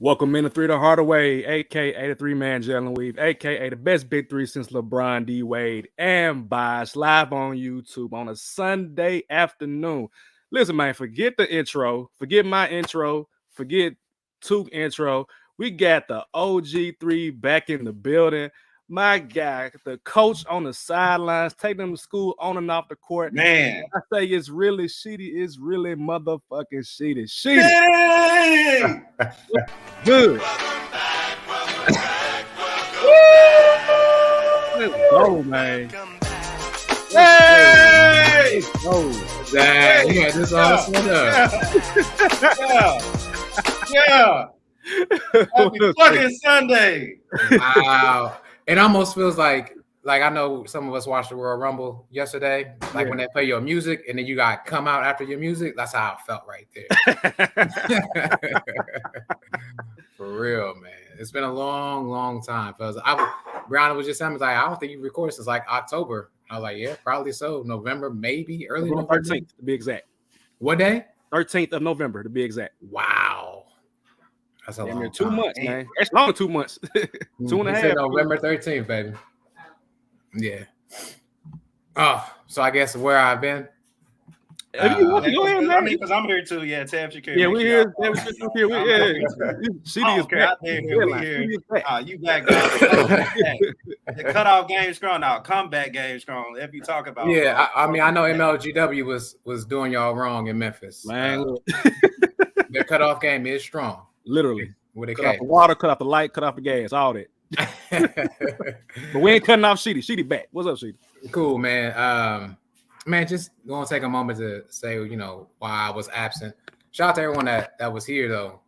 Welcome in to Three to Hardaway, aka the three-man Jalen Weave, aka the best big three since LeBron D. Wade, and Bias live on YouTube on a Sunday afternoon. Listen, man, forget the intro, forget my intro, forget Tuke intro. We got the OG3 back in the building. My guy, the coach on the sidelines, taking them to school on and off the court. Man, I say it's really Sheedy, it's really motherfucking Sheedy. Sheedy. hey! Good. Let's go, man. Hey! Let's go. Dang, you got this all set up. Yeah. Happy fucking Sunday. Wow. It almost feels like I know some of us watched the Royal Rumble yesterday. Like when they play your music and then you got come out after your music. That's how I felt right there. For real, man. It's been a long time, fellas. Brianna was just saying, like, I don't think you recorded since like October. I was like, yeah, probably so. November, maybe early November. 13th to be exact. What day? 13th of November to be exact. Wow. That's a long time. 2 months, man. That's longer 2 months. 2.5. November 13th, baby. Yeah. Oh, so I guess where I've been. If you want to go ahead, man. I mean, because I'm here too. Yeah, Tab Shakir. Yeah, we're here. Sheedy is back. You back, guys. The cutoff game strong now. Comeback game strong. If you talk about I mean, I know MLGW was doing y'all wrong in Memphis. Man, their cutoff game is strong. Literally. With a cut off the water, cut off the light, cut off the gas, all that. But we ain't cutting off Sheedy. Sheedy back. What's up, Sheedy? Cool, man. Man, just gonna take a moment to say, why I was absent. Shout out to everyone that was here though,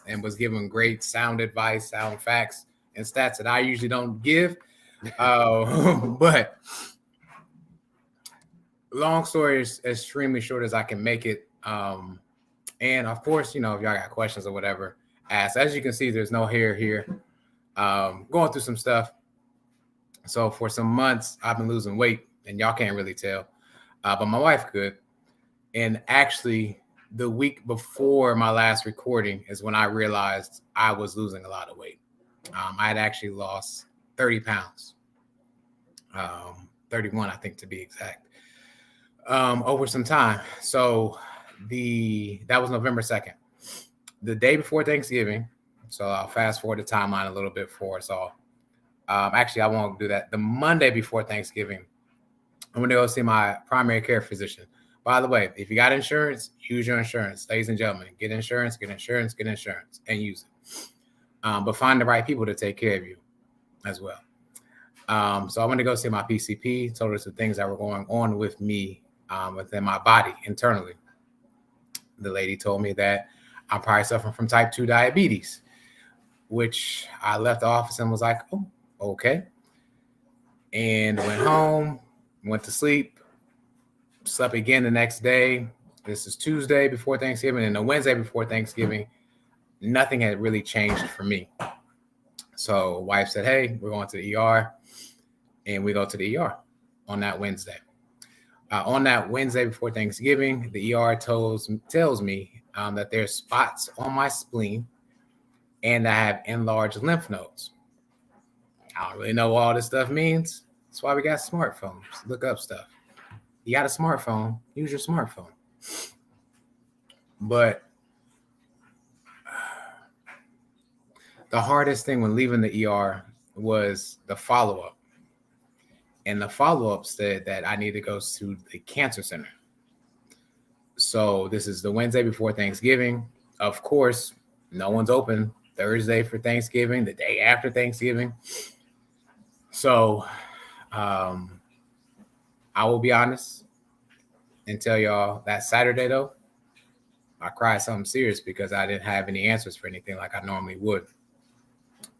and was giving great sound advice, sound facts, and stats that I usually don't give. But long story is extremely short as I can make it. And of course, if y'all got questions or whatever, ask. As you can see, there's no hair here. Going through some stuff. So for some months, I've been losing weight, and y'all can't really tell, but my wife could. And actually, the week before my last recording is when I realized I was losing a lot of weight. I had actually lost 30 pounds, 31, I think, to be exact, over some time. So that was November 2nd, the day before Thanksgiving. So I'll fast forward the timeline a little bit for us all. Actually, I won't do that. The Monday before Thanksgiving, I'm going to go see my primary care physician. By the way, if you got insurance, use your insurance. Ladies and gentlemen, get insurance, and use it. But find the right people to take care of you as well. So I went to go see my PCP, told her some things that were going on with me within my body internally. The lady told me that I'm probably suffering from type 2 diabetes, which I left the office and was like, oh, okay. And went home, went to sleep, slept again the next day. This is Tuesday before Thanksgiving, and the Wednesday before Thanksgiving, nothing had really changed for me. So wife said, hey, we're going to the ER, and we go to the ER on that Wednesday. On that Wednesday before Thanksgiving, the ER tells me that there's spots on my spleen and I have enlarged lymph nodes. I don't really know what all this stuff means. That's why we got smartphones. Look up stuff. You got a smartphone, use your smartphone. But the hardest thing when leaving the ER was the follow-up. And the follow-up said that I need to go to the cancer center. So this is the Wednesday before Thanksgiving. Of course, no one's open Thursday for Thanksgiving, the day after Thanksgiving. So I will be honest and tell y'all that Saturday, though, I cried something serious because I didn't have any answers for anything like I normally would.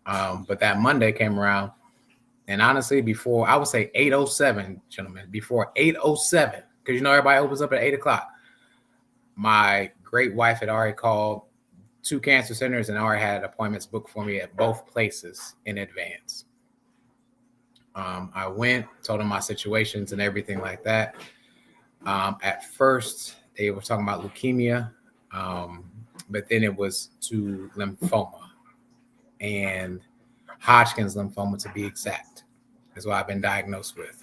But that Monday came around. And honestly, before, I would say 8:07, gentlemen, before 8:07, because everybody opens up at 8 o'clock. My great wife had already called 2 cancer centers and already had appointments booked for me at both places in advance. I went, told them my situations and everything like that. At first, they were talking about leukemia. but then it was to lymphoma and Hodgkin's lymphoma, to be exact, is what I've been diagnosed with.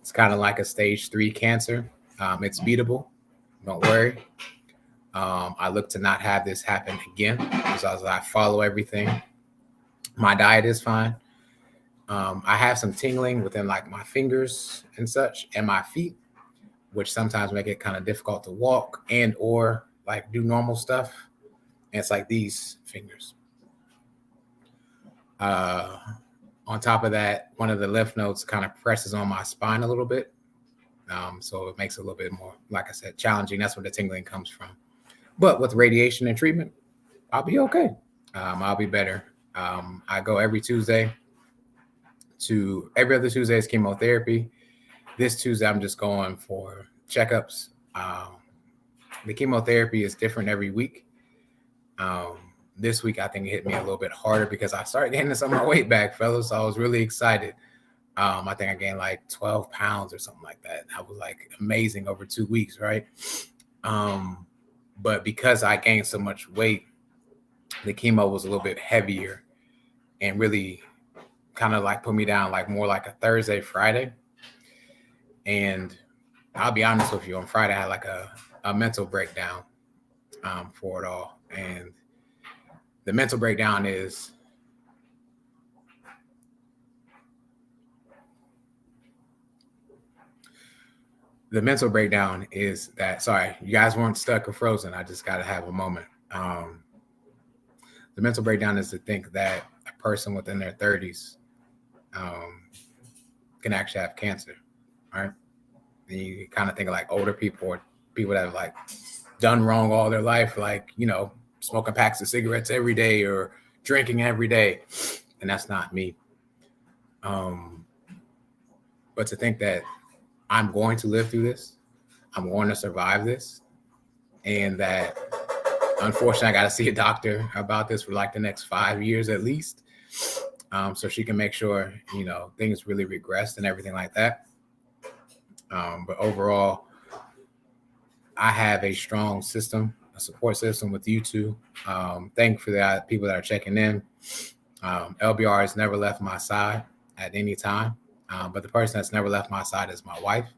It's kind of like a stage 3 cancer. It's beatable. Don't worry. I look to not have this happen again because I follow everything. My diet is fine. I have some tingling within like my fingers and such and my feet, which sometimes make it kind of difficult to walk and or like do normal stuff. And it's like these fingers. On top of that, one of the lymph nodes kind of presses on my spine a little bit. So it makes it a little bit more, like I said, challenging. That's where the tingling comes from. But with radiation and treatment, I'll be okay. I'll be better. I go every Tuesday to every other Tuesday is chemotherapy. This Tuesday, I'm just going for checkups. The chemotherapy is different every week. This week, I think it hit me a little bit harder because I started gaining some of my weight back, fellas. So I was really excited. I think I gained like 12 pounds or something like that. That was like amazing over 2 weeks, right? But because I gained so much weight, the chemo was a little bit heavier and really kind of like put me down like more like a Thursday, Friday. And I'll be honest with you, on Friday, I had like a mental breakdown for it all. And the mental breakdown is that, sorry, you guys weren't stuck or frozen. I just got to have a moment. The mental breakdown is to think that a person within their 30s can actually have cancer, right? And you kind of think of like older people or people that have like done wrong all their life, like, you know, smoking packs of cigarettes every day or drinking every day. And that's not me. But to think that I'm going to live through this, I'm going to survive this, and that unfortunately I got to see a doctor about this for like the next 5 years at least, so she can make sure, you know, things really regressed and everything like that. But overall, I have a strong system, a support system with you two. Thank you for that, people that are checking in. LBR has never left my side at any time, but the person that's never left my side is my wife.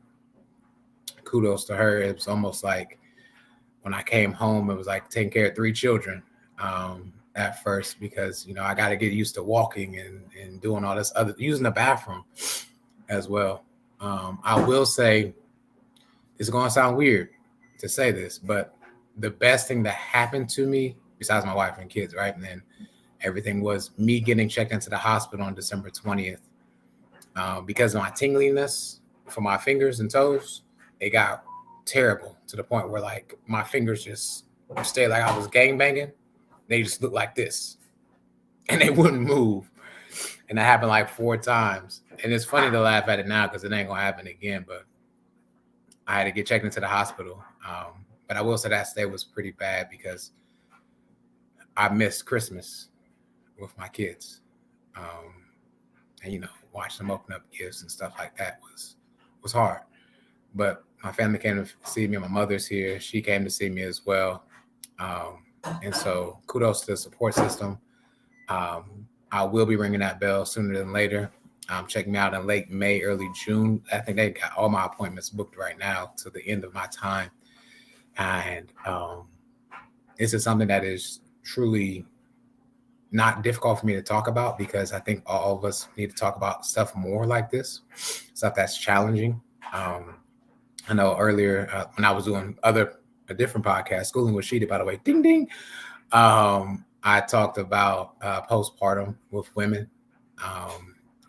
Kudos to her. It was almost like when I came home, it was like taking care of 3 children at first, because, you know, I got to get used to walking and doing all this other, using the bathroom as well. I will say, it's going to sound weird to say this, but the best thing that happened to me, besides my wife and kids, right? And then everything, was me getting checked into the hospital on December 20th. Because of my tingliness for my fingers and toes, it got terrible to the point where like my fingers just stayed like I was gangbanging. They just looked like this and they wouldn't move. And that happened like 4 times. And it's funny to laugh at it now because it ain't gonna happen again, but I had to get checked into the hospital. But I will say that stay was pretty bad because I missed Christmas with my kids. And, you know, watch them open up gifts and stuff like that was hard. But my family came to see me. My mother's here. She came to see me as well. And so kudos to the support system. I will be ringing that bell sooner than later. Check me out in late May, early June. I think they got all my appointments booked right now to the end of my time. And this is something that is truly not difficult for me to talk about, because I think all of us need to talk about stuff more like this, stuff that's challenging. I know earlier when I was doing a different podcast, Schooling with Sheedy, by the way, ding, ding. I talked about postpartum with women.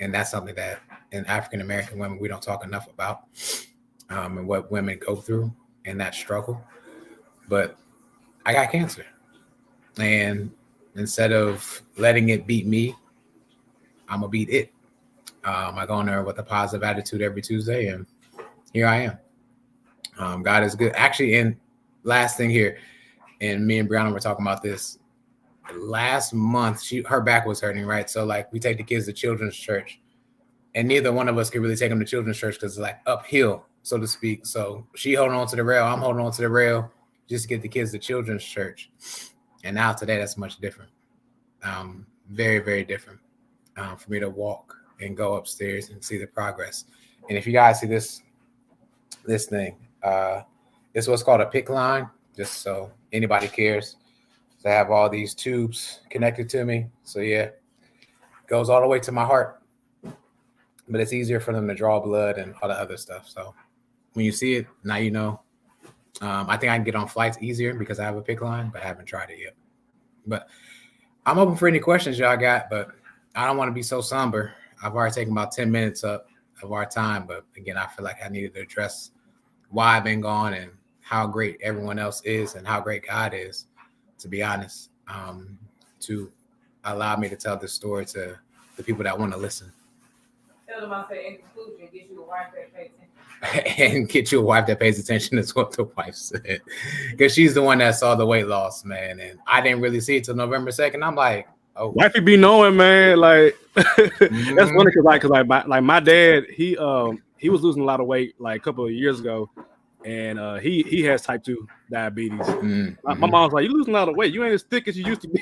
And that's something that in African-American women, we don't talk enough about, and what women go through in that struggle. But I got cancer. And instead of letting it beat me, I'm going to beat it. I go in there with a positive attitude every Tuesday, and here I am. God is good. Actually, and last thing here, and me and Brianna were talking about this last month. Her back was hurting, right? So like we take the kids to children's church, and neither one of us could really take them to children's church because it's like uphill, so to speak. So she holding on to the rail, I'm holding on to the rail. just to get the kids to children's church. And now today, that's much different. Very, very different for me to walk and go upstairs and see the progress. And if you guys see this thing, it's what's called a PICC line, just so anybody cares. So I have all these tubes connected to me. So yeah, it goes all the way to my heart. But it's easier for them to draw blood and all the other stuff. So when you see it, now you know. I think I can get on flights easier because I have a PICC line, but I haven't tried it yet. But I'm open for any questions y'all got, but I don't want to be so somber. I've already taken about 10 minutes up of our time, but again, I feel like I needed to address why I've been gone and how great everyone else is and how great God is, to be honest, to allow me to tell this story to the people that want to listen. Tell them I say in conclusion, get you a wife that pays attention. And get you a wife that pays attention is what the wife said. Because she's the one that saw the weight loss, man. And I didn't really see it till November 2nd. I'm like, oh. Wifey be knowing, man. Like that's funny because my dad, he was losing a lot of weight like a couple of years ago. And he has type 2 diabetes. My mom's like, you losing a lot of weight. You ain't as thick as you used to be.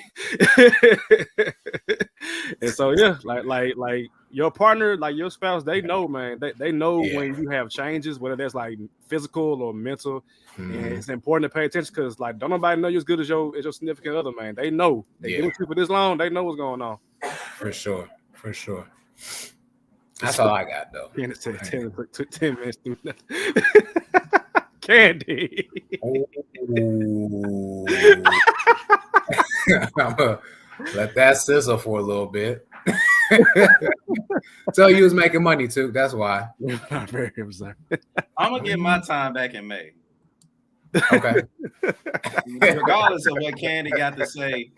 And so yeah, like your partner, like your spouse, they know, man. They know when you have changes, whether that's like physical or mental. And it's important to pay attention because like don't nobody know you as good as your significant other, man. They know. They been with you for this long, they know what's going on. For sure. That's all I got though. 10 minutes through nothing. Candy. I'm gonna let that sizzle for a little bit. Tell you was making money too. That's why. Not very upset. I'm gonna get my time back in May. Okay. Regardless of what Candy got to say,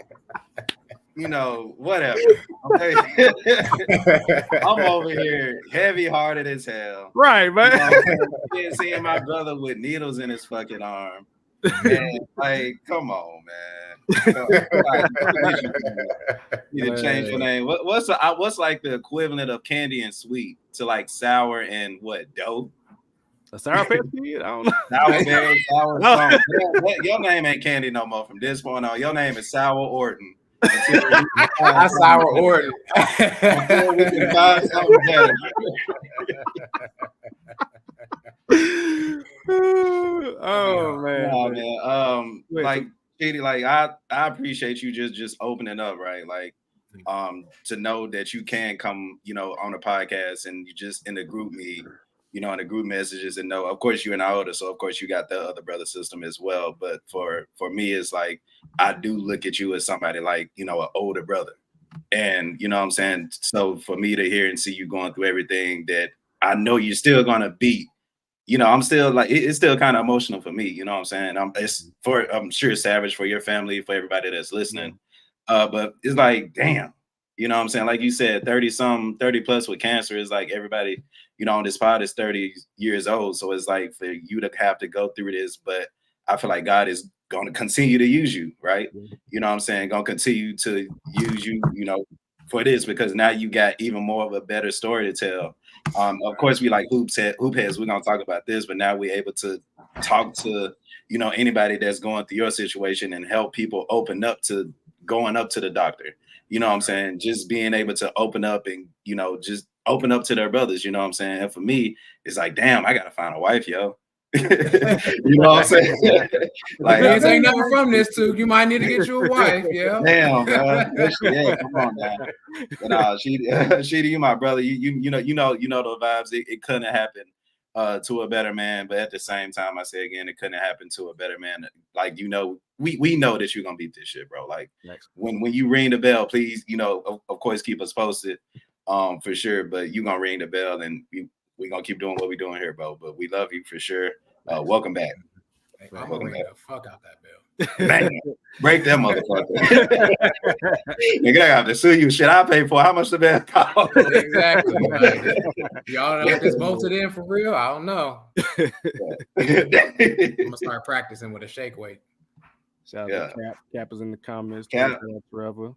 you know, whatever. Okay. I'm over here heavy-hearted as hell. Right, man. You know, seeing my brother with needles in his fucking arm. Man, like, come on, man. You need to change your name. What's like the equivalent of candy and sweet to like sour and what, dope? A sour patch kid? I don't know. Sour berry, sour something. Your name ain't Candy no more from this point on. Your name is Sour Orton. That's Sour Orton. Until we can find something better. Oh man. No, man. Like Sheedy, like I appreciate you just opening up, right? Like to know that you can come, you know, on a podcast and you just in the group me, you know, in the group messages and know, of course, you're an older, so of course you got the other brother system as well. But for me, it's like I do look at you as somebody like, you know, an older brother. And you know what I'm saying? So for me to hear and see you going through everything that I know you're still gonna beat, you know, I'm still like it's still kind of emotional for me, you know what I'm saying? I'm sure it's savage for your family, for everybody that's listening. But it's like, damn, you know what I'm saying? Like you said, 30 plus with cancer is like everybody, you know, on this pod is 30 years old. So it's like for you to have to go through this, but I feel like God is going to continue to use you, right? You know what I'm saying? Going to continue to use you, you know, for this, because now you got even more of a better story to tell. Of course, we like hoop heads. We're going to talk about this, but now we're able to talk to, you know, anybody that's going through your situation and help people open up to going up to the doctor. You know what I'm saying? Just being able to open up and, you know, just open up to their brothers. You know what I'm saying? And for me, it's like, damn, I got to find a wife, yo. You know what I'm saying? Like, you ain't never from this, too. You might need to get you a wife, yeah. Damn, man. Yeah, come on now. But Sheedy, you my brother. You know the vibes. It couldn't happen to a better man, but at the same time, I say again, it couldn't happen to a better man. Like, you know, we know that you're gonna beat this shit, bro. Like when you ring the bell, please, you know, of course, keep us posted, for sure. But you gonna ring the bell, and we're gonna keep doing what we're doing here, bro. But we love you for sure. Welcome back. I'm gonna ring the fuck out that bell. Man, break that motherfucker. Nigga, I have to sue you. Shit, I pay for how much the bell cost? Exactly. Like, y'all know this bolted in for real? I don't know. I'm gonna start practicing with a shake weight. Shout out to Cap. Cap is in the comments. Cap. Forever.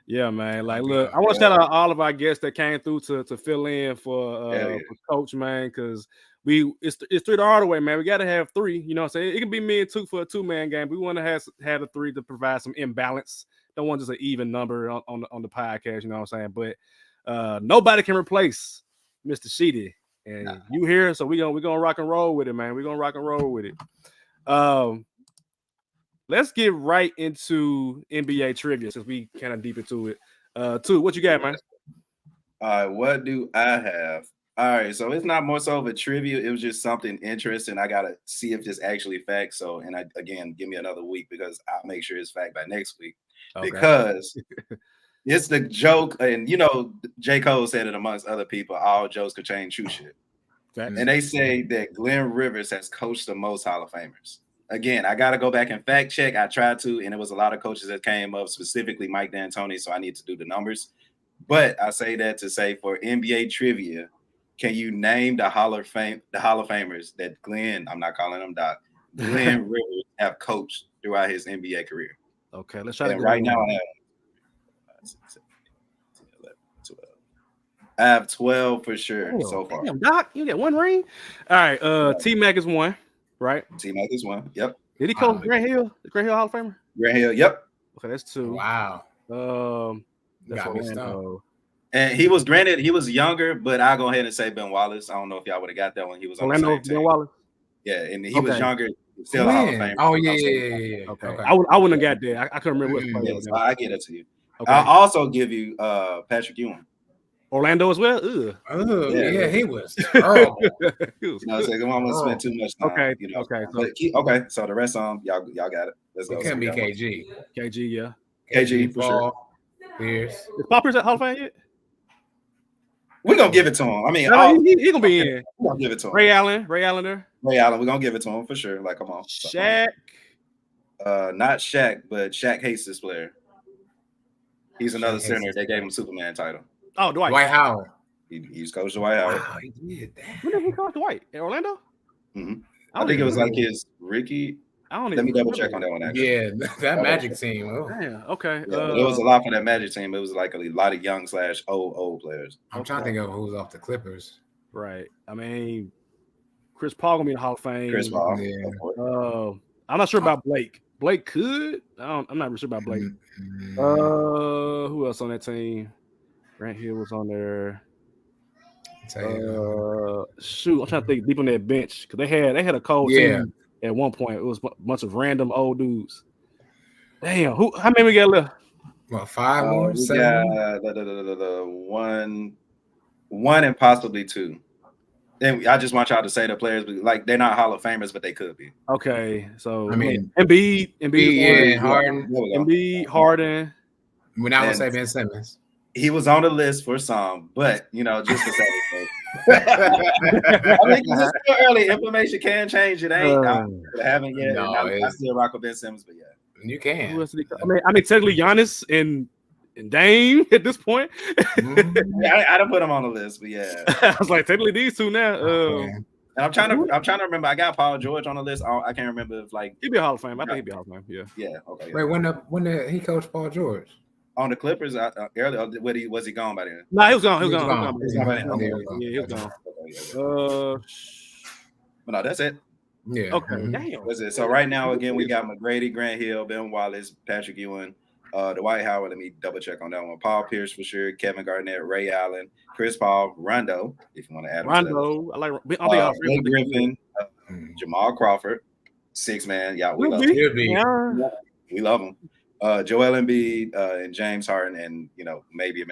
Yeah, man. Like, look, I want to shout out all of our guests that came through to fill in for Coach, man, because it's 3 the Hardaway, man. We got to have 3. You know what I'm saying? It can be me and Tuke for a 2-man game. We want to have a 3 to provide some imbalance. Don't want just an even number on the podcast. You know what I'm saying? But nobody can replace Mr. Sheedy. And you here, so we're gonna rock and roll with it, man. We're gonna rock and roll with it. Let's get right into NBA trivia since we kind of deep into it. Tuke, what you got, man? All right, what do I have? All right, so it's not more so of a trivia. It was just something interesting. I gotta see if it's actually fact. So, and again, give me another week because I'll make sure it's fact by next week. Okay. Because it's the joke, and J. Cole said it amongst other people. All jokes could change true shit. Facts. And they say that Glenn Rivers has coached the most Hall of Famers. Again, I got to go back and fact check. I tried to, and it was a lot of coaches that came up, specifically Mike D'Antoni, so I need to do the numbers. But I say that to say for NBA trivia, can you name the Hall of Famers that Glenn, I'm not calling him Doc, Glenn Rivers have coached throughout his NBA career? Okay, let's try to right now I have 12 for sure so far. Damn, Doc, you get 1 ring? All right, T-Mac is 1, right? T-Mac is 1, yep. Did he coach Grant Hill? The Grant Hill Hall of Famer? Grant Hill, yep. Okay, that's 2. Wow. That's Orlando. And he was younger, but I'll go ahead and say Ben Wallace. I don't know if y'all would have got that one. He was Orlando, Ben Wallace? Yeah, and he was younger, still a Hall of Famer. Oh, yeah. Okay. I wouldn't have got that. I couldn't remember what player. So I get it to you. Okay. I'll also give you Patrick Ewing. Orlando as well? Yeah, he was terrible. I'm gonna spend too much time. Okay. So the rest of them, y'all got it. Let's go. It can be KG. KG, yeah. KG for sure. Pierce. Is Poppers at Hall of Fame yet? We're gonna give it to him. I mean, he gonna be in. We're gonna give it to him. Ray Allen there. Ray Allen, we're gonna give it to him for sure. Like, come on. Shaq. Not Shaq, but Shaq hates this player. He's another center. They gave him Superman title. Oh, Dwight Howard. He's coached Dwight Howard. Wow, he did that. When did he coach Dwight? In Orlando? Mm-hmm. I think it was like his Ricky. Let me double check on that one. Actually. Yeah, that Magic team. Oh. Damn, okay. Yeah, it was a lot for that Magic team. It was like a lot of young / old players. I'm trying to think of who's off the Clippers. Right. I mean, Chris Paul gonna be in the Hall of Fame. Chris Paul. Yeah. I'm not sure about Blake. Blake could. I'm not sure about Blake. Who else on that team? Grant Hill was on there. Shoot, I'm trying to think deep on that bench because they had a cold team at one point. It was a bunch of random old dudes. Damn, how many we got left? What, 5 more? We 7? got one and possibly 2. And I just want y'all to say the players, like they're not Hall of Famers, but they could be. Okay, so I mean, Embiid, Harden, Embiid, Harden. We're not gonna say Ben Simmons. He was on the list for some, but just for saying. I think it's still early. Information can change. It ain't. I haven't yet. No, I still rock with Ben Simmons, but yeah, you can. I mean, technically Giannis and Dame at this point. Yeah, I don't put him on the list, but yeah, I was like, technically these two now. And I'm trying to remember. I got Paul George on the list. I can't remember if he'd be a Hall of Fame. I think he'd be a Hall of Fame. Yeah. Yeah. Okay. Wait, when did he coach Paul George? On the Clippers earlier, was he gone by then? No, he was gone. He was gone. But no, that's it. Yeah. Okay. Damn. That's it. So right now, again, we got McGrady, Grant Hill, Ben Wallace, Patrick Ewing, Dwight Howard. Let me double check on that one. Paul Pierce for sure. Kevin Garnett, Ray Allen, Chris Paul, Rondo. If you want to add Rondo, I like. Blake Griffin, Jamal Crawford, 6-man. Yeah, we love him. We love him. Joel Embiid and James Harden, and maybe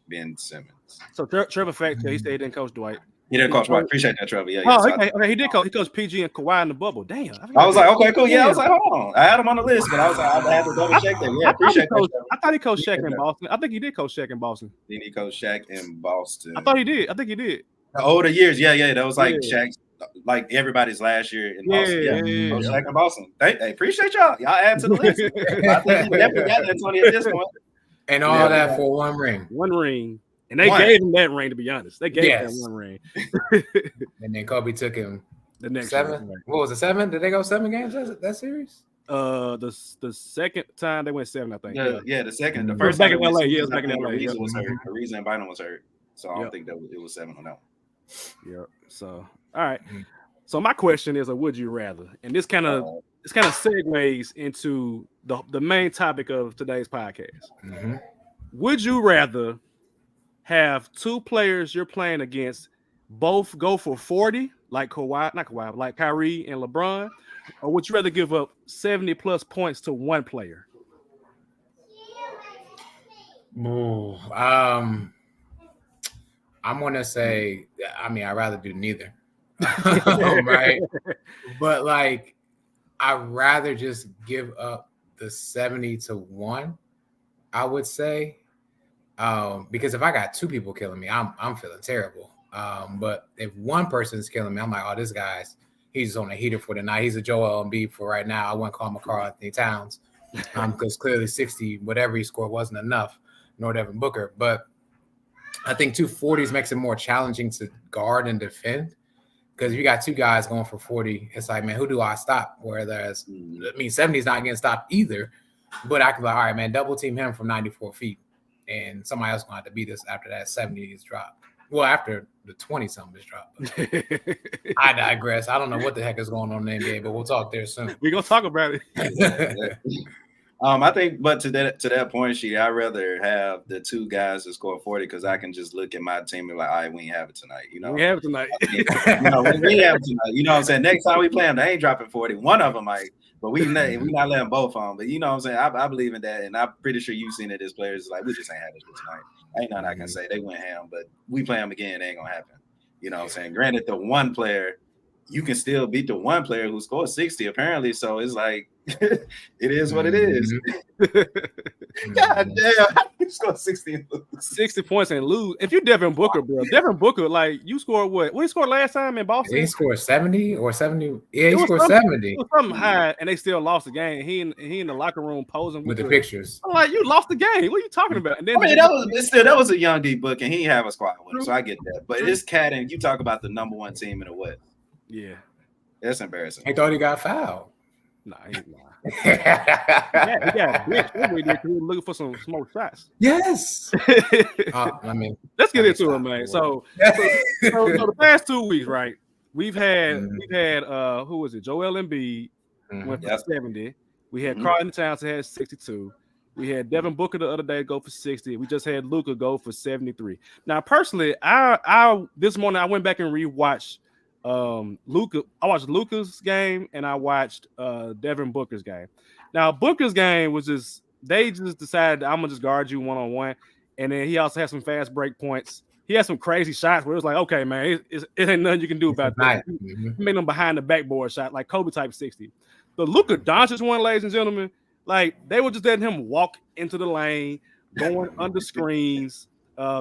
Ben Simmons. So Trevor fact, he said he didn't coach Dwight. He didn't coach Dwight. Appreciate that, Trevor. Yeah. Okay. He did coach. He coached PG and Kawhi in the bubble. Damn. I was like, okay, cool. Yeah, I was like, hold on. I had him on the list, but I was like, I had to double check that. Yeah, appreciate that. I thought he coached Shaq in Boston. I think he did coach Shaq in Boston. Then he coached Shaq in Boston. I thought he did. I think he did. The older years, yeah. That was like Shaq's, like everybody's last year in Boston. Yeah. Coach Shaq in Boston. Hey, appreciate y'all. Y'all add to the list. I think we definitely got that 20 at this point. And all that for 1 ring. 1 ring. And they gave him that ring, to be honest. They gave him 1 ring. And then Kobe took him the next 7. Right. What was it, 7? Did they go 7 games that series? The second time they went 7, I think. Yeah, the second. The first back in LA. Yeah, it was back in LA. The reason Bynum was hurt. So I don't think that it was 7 on that one. Yep. So, all right. So my question is a would you rather? And this kind of segues into the main topic of today's podcast. Mm-hmm. Would you rather have two players you're playing against both go for 40, like Kawhi, not Kawhi, but like Kyrie and LeBron, or would you rather give up 70 plus points to one player? Ooh, I'm gonna say, I mean, I'd rather do neither. Right. But like, I'd rather just give up the 70 to 1, I would say. Because if I got two people killing me, I'm feeling terrible. But if one person's killing me, I'm like, oh, this guy's he's on a heater for the night. He's a Joel Embiid for right now. I wouldn't call him a Karl Anthony Towns. Because clearly 60, whatever he scored wasn't enough, nor Devin Booker. But I think 240s makes it more challenging to guard and defend. Because if you got two guys going for 40, it's like, man, who do I stop? Whereas, I mean, 70 is not getting stopped either. But I can be like, all right, man, double team him from 94 feet. And somebody else going to have to beat us after that 70 is dropped. Well, after the 20-something is dropped. I digress. I don't know what the heck is going on in the NBA, but we'll talk there soon. We're going to talk about it. I think, but to that point, Sheedy, I'd rather have the two guys that score 40 because I can just look at my team and be like, all right, we ain't have it tonight. You know, we have it tonight. We have it tonight. You know what I'm saying? Next time we play them, they ain't dropping 40. One of them might, but we not letting both on. But you know what I'm saying? I believe in that, and I'm pretty sure you've seen it as players. Like, we just ain't had it tonight. Ain't nothing I can say. They went ham, but we play them again, it ain't gonna happen. You know what I'm saying? Granted, the one player, you can still beat the one player who scored 60 apparently. So it's like, it is what it is. God damn, how you score 60 and lose? 60 points and lose. If you Devin Booker, bro, Devin Booker, like you scored what he scored last time in Boston? He scored 70 or 70. Yeah, he scored 70. It was something high, and they still lost the game. He in the locker room posing with the pictures. I'm like, you lost the game. What are you talking about? And then that was a young D book, and he didn't have a squad with him, so I get that. But it's cat, and you talk about the number one team in the West. Yeah, that's embarrassing. He thought he got fouled. Nah, he ain't lying. We were looking for some smoke shots. Yes. I mean, let's get into it, man. So the past 2 weeks, right? We've had who was it? Joel Embiid went for 70. We had Karl Anthony Towns had 62. We had Devin Booker the other day go for 60. We just had Luka go for 73. Now, personally, I this morning I went back and rewatched Luka. I watched Luka's game and I watched Devin Booker's game. Now, Booker's game was they just decided I'm gonna just guard you one-on-one, and then he also had some fast break points. He had some crazy shots where it was like, okay, man, it ain't nothing you can do about that. He made them behind the backboard shot, like Kobe type 60. The Luka Doncic one, ladies and gentlemen, like they were just letting him walk into the lane, going under screens.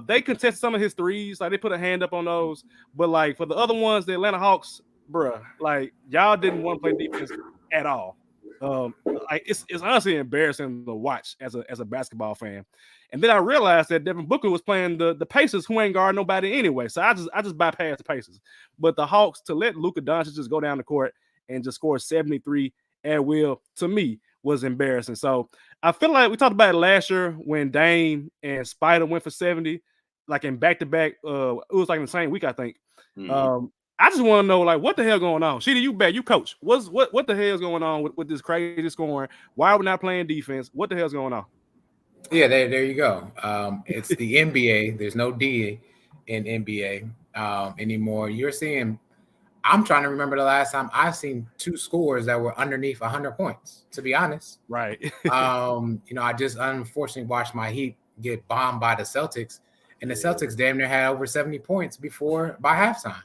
They contested some of his threes, like they put a hand up on those. But like for the other ones, the Atlanta Hawks, bruh, like y'all didn't want to play defense at all. Like it's honestly embarrassing to watch as a basketball fan. And then I realized that Devin Booker was playing the Pacers, who ain't guard nobody anyway. So I just bypassed the Pacers. But the Hawks, to let Luka Doncic just go down the court and just score 73 at will, to me, was embarrassing. So I feel like we talked about it last year when Dame and Spider went for 70, like in back-to-back. It was like in the same week, I think. Mm-hmm. I just want to know, like, what the hell going on? Sheedy, you coach. What the hell is going on with this crazy scoring? Why are we not playing defense? What the hell's going on? Yeah, there you go. It's the NBA. There's no D in NBA anymore. You're seeing. I'm trying to remember the last time I've seen two scores that were underneath 100 points, to be honest. Right. I just unfortunately watched my Heat get bombed by the Celtics, and the Celtics damn near had over 70 points by halftime.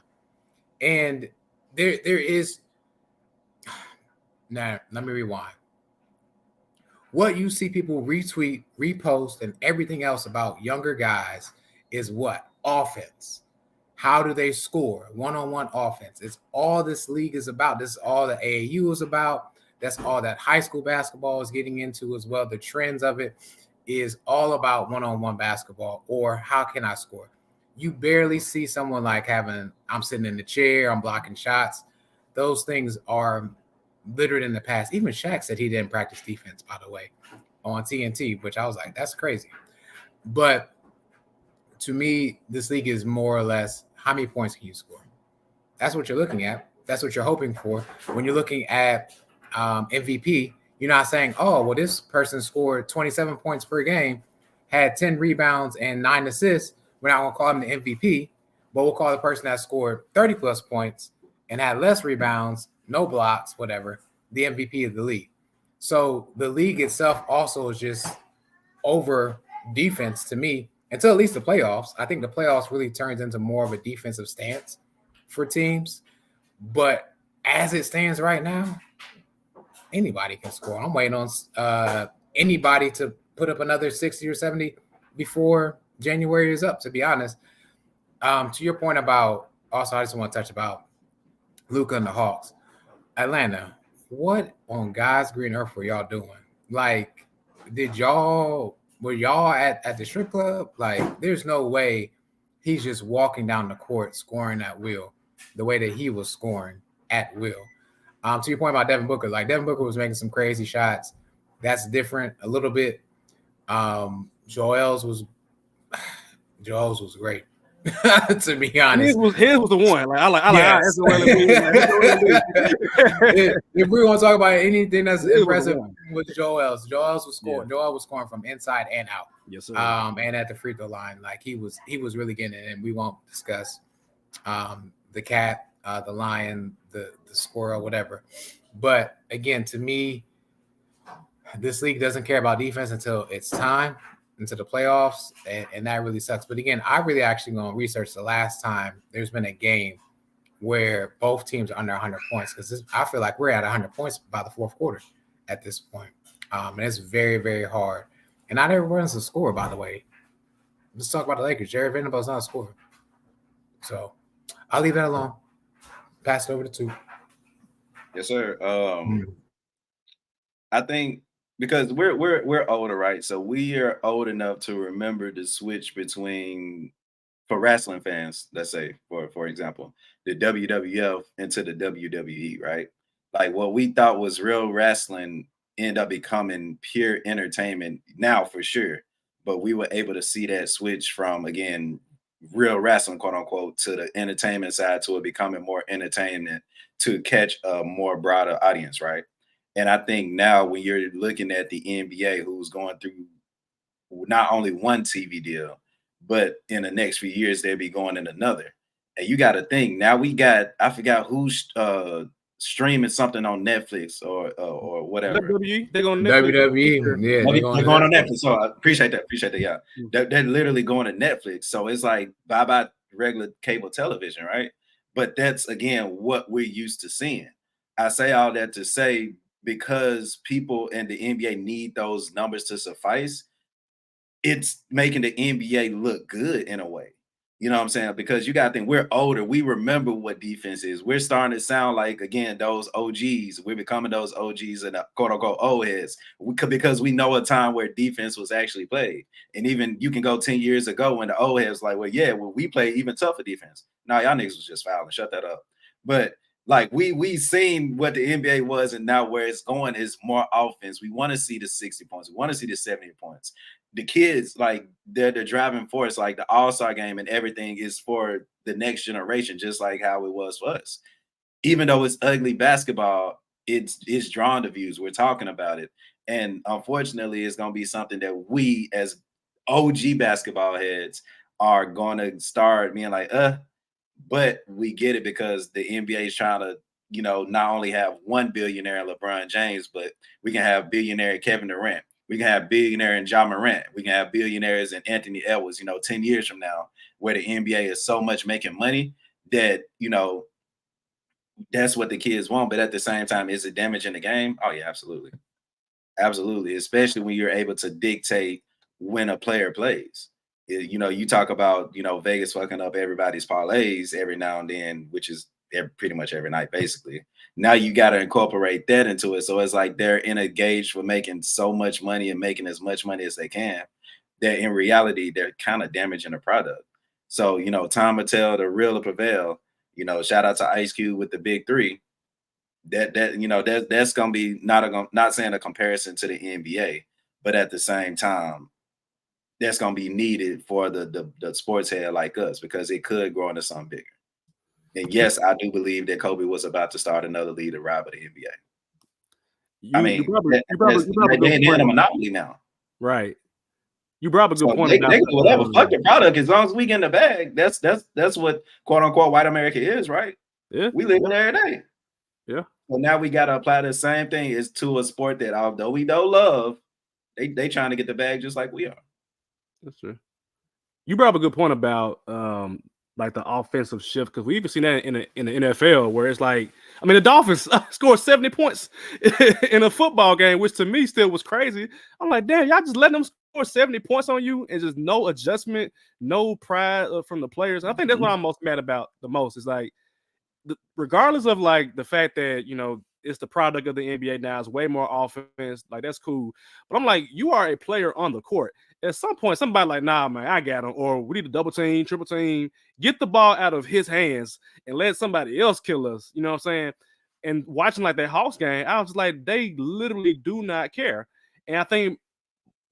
And there is now, let me rewind. What you see people retweet, repost, and everything else about younger guys is what? Offense. How do they score? One-on-one offense. It's all this league is about. This is all the AAU is about. That's all that high school basketball is getting into as well. The trends of it is all about one-on-one basketball, or how can I score? You barely see someone like I'm sitting in the chair, I'm blocking shots. Those things are littered in the past. Even Shaq said he didn't practice defense, by the way, on TNT, which I was like, that's crazy. But to me, this league is more or less how many points can you score? That's what you're looking at. That's what you're hoping for. When you're looking at MVP, you're not saying, oh, well, this person scored 27 points per game, had 10 rebounds and 9 assists. We're not going to call him the MVP, but we'll call the person that scored 30 plus points and had less rebounds, no blocks, whatever, the MVP of the league. So the league itself also is just over defense to me until at least the playoffs. I think the playoffs really turns into more of a defensive stance for teams. But as it stands right now, anybody can score. I'm waiting on anybody to put up another 60 or 70 before January is up, to be honest. To your point about, also, I just want to touch about Luka and the Hawks. Atlanta, what on God's green earth were y'all doing? Like, were y'all at the strip club? Like, there's no way he's just walking down the court scoring at will the way that he was scoring at will. To your point about Devin Booker, like Devin Booker was making some crazy shots. That's different a little bit. Joel's was great. To be honest, his was the one. Like I like. Yes. If we want to talk about anything that's impressive with Joel's was scoring. Yeah. Joel was scoring from inside and out. Yes, sir. And at the free throw line, like he was really getting it. And we won't discuss the cat, the lion, the squirrel, whatever. But again, to me, this league doesn't care about defense until it's time, into the playoffs, and that really sucks. But again, I really actually going to research the last time there's been a game where both teams are under 100 points, because I feel like we're at 100 points by the fourth quarter at this point. And it's very, very hard. And not everyone's a scorer, by the way. Let's talk about the Lakers. Jared Vanderbilt's not a scorer. So I'll leave that alone. Pass it over to Tuke. Yes, sir. I think because we're older, right? So we are old enough to remember the switch between, for wrestling fans, let's say, for example, the WWF into the WWE, right? Like what we thought was real wrestling ended up becoming pure entertainment now for sure. But we were able to see that switch from, again, real wrestling, quote unquote, to the entertainment side, to it becoming more entertainment to catch a more broader audience, right? And I think now when you're looking at the NBA, who's going through not only one TV deal, but in the next few years, they'll be going in another. And you got to think, now we got, I forgot who's streaming something on Netflix or whatever. WWE, they're going to Netflix. WWE, yeah, they're going on Netflix. So I appreciate that. Yeah, they're literally going to Netflix. So it's like bye regular cable television, right? But that's again what we're used to seeing. I say all that to say, because people in the NBA need those numbers to suffice, it's making the NBA look good in a way. You know what I'm saying? Because you got to think, we're older. We remember what defense is. We're starting to sound like, again, those OGs. We're becoming those OGs and quote unquote old heads because we know a time where defense was actually played. And even you can go 10 years ago when the old heads like, well, we play even tougher defense. Now y'all niggas was just fouling. Shut that up. But like we seen what the NBA was, and now where it's going is more offense. We want to see the 60 points. We want to see the 70 points. The kids, like they're the driving force, like the All-Star game and everything is for the next generation, just like how it was for us. Even though it's ugly basketball, it's drawn to views. We're talking about it. And unfortunately, it's going to be something that we as OG basketball heads are going to start being like, but we get it because the NBA is trying to, not only have one billionaire LeBron James, but we can have billionaire Kevin Durant. We can have billionaire in Ja Morant. We can have billionaires in Anthony Edwards, 10 years from now, where the NBA is so much making money that, that's what the kids want. But at the same time, is it damaging the game? Oh, yeah, absolutely. Absolutely. Especially when you're able to dictate when a player plays. You talk about, Vegas fucking up everybody's parlays every now and then, which is pretty much every night, basically. Now you got to incorporate that into it. So it's like they're in a gauge for making so much money and making as much money as they can, that in reality, they're kind of damaging the product. So, time will tell, the real will prevail. Shout out to Ice Cube with the big three. That's going to be not saying a comparison to the NBA, but at the same time, that's going to be needed for the sports head like us, because it could grow into something bigger. And yes, I do believe that Kobe was about to start another league to rival the NBA. They're in a monopoly now. Right. You brought a good point. They can do whatever. Fuck the product, as long as we get in the bag. That's what quote unquote white America is, right? Yeah. We live in every day. Yeah. So now we got to apply the same thing is to a sport that, although we don't love, they trying to get the bag just like we are. That's true. You brought up a good point about like the offensive shift, because we even seen that in the NFL, where it's like, I mean, the Dolphins scored 70 points in a football game, which to me still was crazy. I'm like, damn, y'all just letting them score 70 points on you and just no adjustment, no pride from the players. And I think that's what I'm most mad about the most. Is like, regardless of like the fact that, you know, it's the product of the NBA now, it's way more offense, like that's cool. But I'm like, you are a player on the court. At some point, somebody like, nah, man, I got him, or we need to double team, triple team, get the ball out of his hands and let somebody else kill us. You know what I'm saying? And watching like that Hawks game, I was just like, they literally do not care. And I think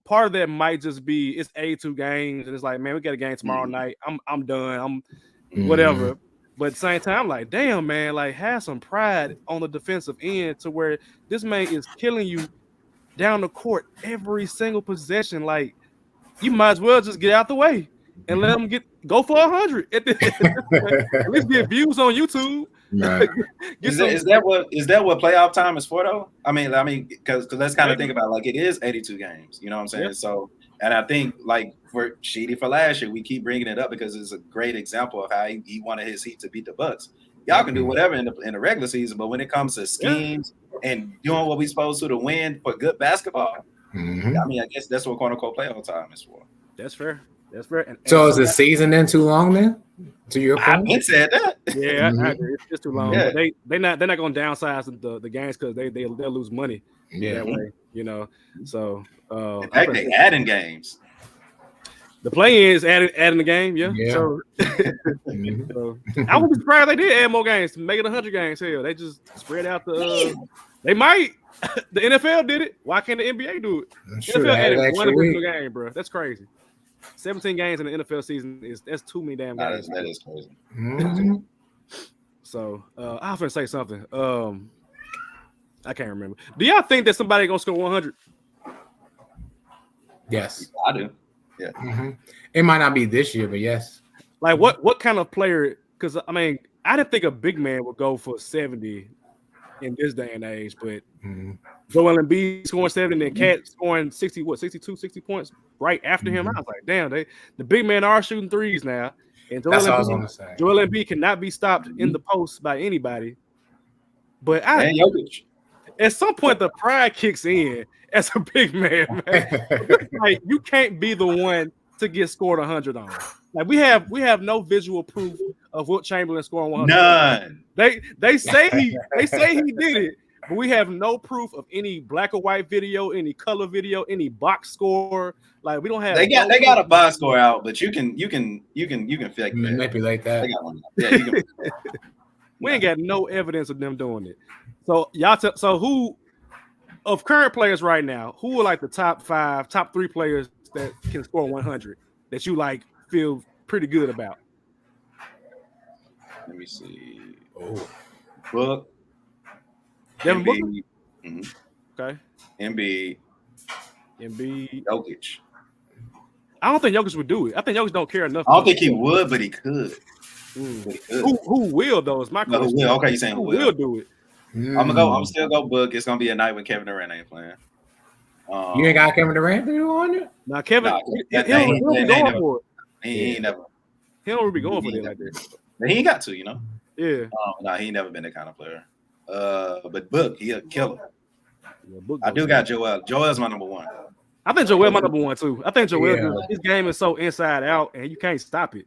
part of that might just be it's 82 games, and it's like, man, we got a game tomorrow night. I'm done. I'm whatever. But at the same time, I'm like, damn, man, like have some pride on the defensive end to where this man is killing you down the court every single possession. Like, you might as well just get out the way and let them go for 100. At least get views on YouTube. Right. Is that what playoff time is for, though? I mean, because let's kind of think about it, like, it is 82 games. You know what I'm saying? Yeah. So, and I think like for Sheedy for last year, we keep bringing it up because it's a great example of how he wanted his Heat to beat the Bucks. Y'all can do whatever in the regular season, but when it comes to schemes and doing what we're supposed to win for good basketball, I mean, I guess that's what quote unquote playoff time is for. That's fair. That's fair. And so is the season then too long then? To your point, I said that. Yeah, I agree. It's too long. Yeah. They're not going to downsize the games because they'll lose money that way. You know, so in fact, they adding games. The play is adding the game, yeah. So, so I would be surprised they did add more games to make it 100 games. Hell, they just spread out the. They might. The NFL did it. Why can't the NBA do it? Sure, NFL added one additional game, bro. That's crazy. 17 games in the NFL season that's too many damn games. That is crazy. So I was gonna say something. I can't remember. Do y'all think that somebody gonna score 100? Yes, I do. Yeah. It might not be this year, but yes. Like what kind of player? Because I mean, I didn't think a big man would go for 70 in this day and age, but Joel Embiid scoring 70 and Cat scoring 60 points right after him. I was like, damn, the big men are shooting threes now. And Joel Embiid cannot be stopped in the post by anybody. But at some point the pride kicks in as a big man. Like, you can't be the one to get scored 100 on. Like, we have no visual proof of Wilt Chamberlain scoring 100. None. They say he did it, but we have no proof of any black or white video, any color video, any box score. Like, we don't have. They got a box score out, but you can fake manipulate that. We ain't got no evidence of them doing it. So so who of current players right now, who are like the top 3 players that can score 100 that you like feel pretty good about? Let me see. Book. Devin Booker? Okay. Embiid. Jokic. I don't think Jokic would do it. I think Jokic don't care enough. I don't think he would, but he could. Who will though? Is my question. Who will? Okay, you saying who will do it? I'm still go Book. It's gonna be a night when Kevin Durant ain't playing. You ain't got Kevin Durant on it? Nah, Kevin. He ain't never. He don't really be going for it like that. He ain't got to, you know. Yeah. He ain't never been that kind of player. But Book, he a killer. Yeah, I do got Joel. Joel's my number 1. I think Joel my number 1 too. I think Joel, his game is so inside out, and you can't stop it.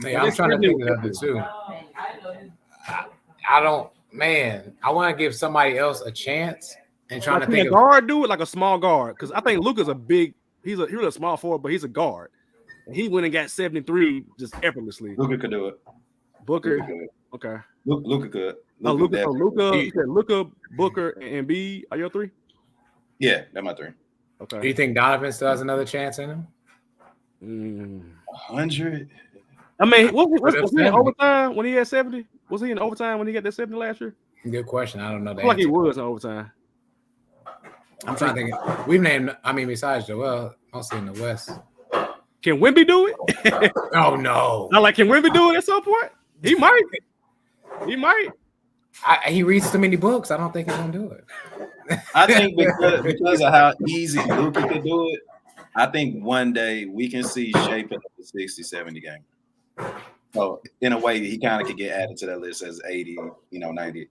Yeah, I'm trying to think of it too. I don't, man. I want to give somebody else a chance and trying to think. A guard do it like a small guard, because I think Luka's a big. He's a small forward, but he's a guard. And he went and got 73 just effortlessly. Luka could do it. Booker. Okay. Luka could. Luka. You said Luka, Booker, and Embiid are your 3? Yeah, that's my 3. Okay. Do you think Donovan still has another chance in him? 100. I mean, was he in overtime when he had 70? Was he in overtime when he got that 70 last year? Good question. I don't know. I feel like he was in overtime. I'm trying to think. We've named. I mean, besides Joel, mostly in the West. Can Wemby do it? Oh no! Not like can Wemby do it at some point? He might. He might. He reads too many books. I don't think he's gonna do it. I think because of how easy Luka could do it, I think one day we can see Shea put up a 60, 70 game. So in a way, he kind of could get added to that list as 80, 90,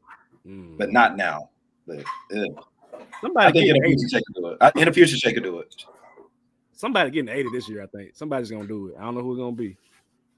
but not now. But I think in the future, Shea could do it. In the future, Shea could do it. Somebody getting 80 this year, I think. Somebody's gonna do it. I don't know who's gonna be.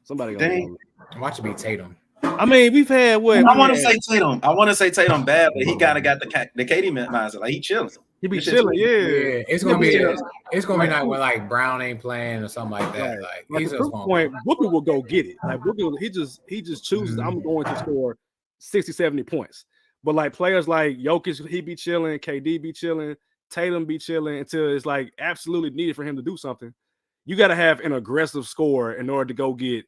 Somebody gonna do it. Watch it be Tatum. I mean, we've had what? I want to say Tatum. I want to say Tatum bad, but he kind of got the KD mindset. Like he chilling. He be chilling, yeah. It's gonna be like when like Brown ain't playing or something like that. Like he's just point. Booker will go get it. Like Booker, he just chooses. I'm going to score 60, 70 points. But like players like Jokic, he be chilling. KD be chilling. Tatum be chilling until it's like absolutely needed for him to do something. You got to have an aggressive score in order to go get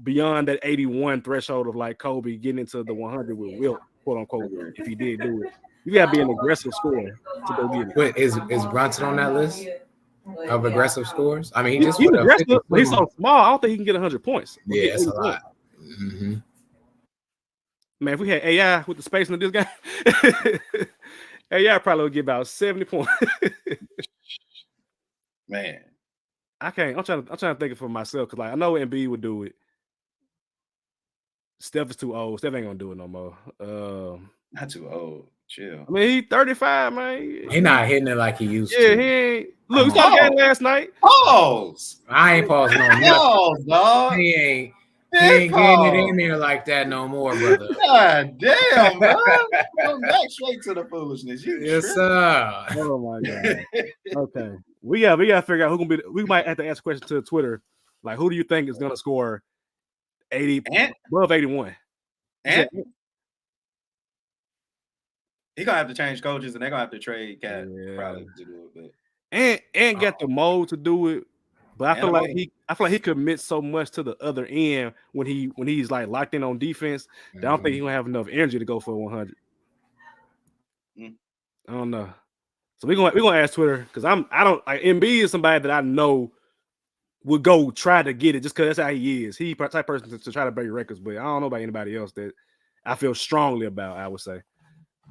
beyond that 81 threshold of like Kobe getting into the 100 with Wilt, quote unquote, if he did do it. You got to be an aggressive scorer to go get it. Wait, is Brunson on that list of aggressive scores? I mean, he's aggressive, but he's so small. I don't think he can get 100 points. Yeah, it's a lot. Mm-hmm. Man, if we had AI with the spacing of this guy, AI probably would get about 70 points. Man, I can't. I'm trying to think it for myself because like I know Embiid would do it. Steph is too old. Steph ain't gonna do it no more. Not too old. Chill. I mean, he's 35, man. He not hitting it like he used to. Yeah, he ain't. Look, we saw the game last night. Pause. I ain't pausing on nothing. Pause, dog. He ain't getting it in there like that no more, brother. God damn, man. Go back straight to the foolishness. Yes, sir. Oh my god. Okay. We gotta figure out who gonna be. We might have to ask a question to Twitter. Like, who do you think is gonna score 80 above 81? And he's gonna have to change coaches and they're gonna have to trade Cat probably to do it. But and got the mold to do it. But I feel like he commits so much to the other end when he's like locked in on defense. I don't think he's gonna have enough energy to go for 100. I don't know. So we're gonna ask Twitter because I don't like Embiid is somebody that I know would go try to get it just because that's how he is. He type of person to try to break records, but I don't know about anybody else that I feel strongly about. I would say.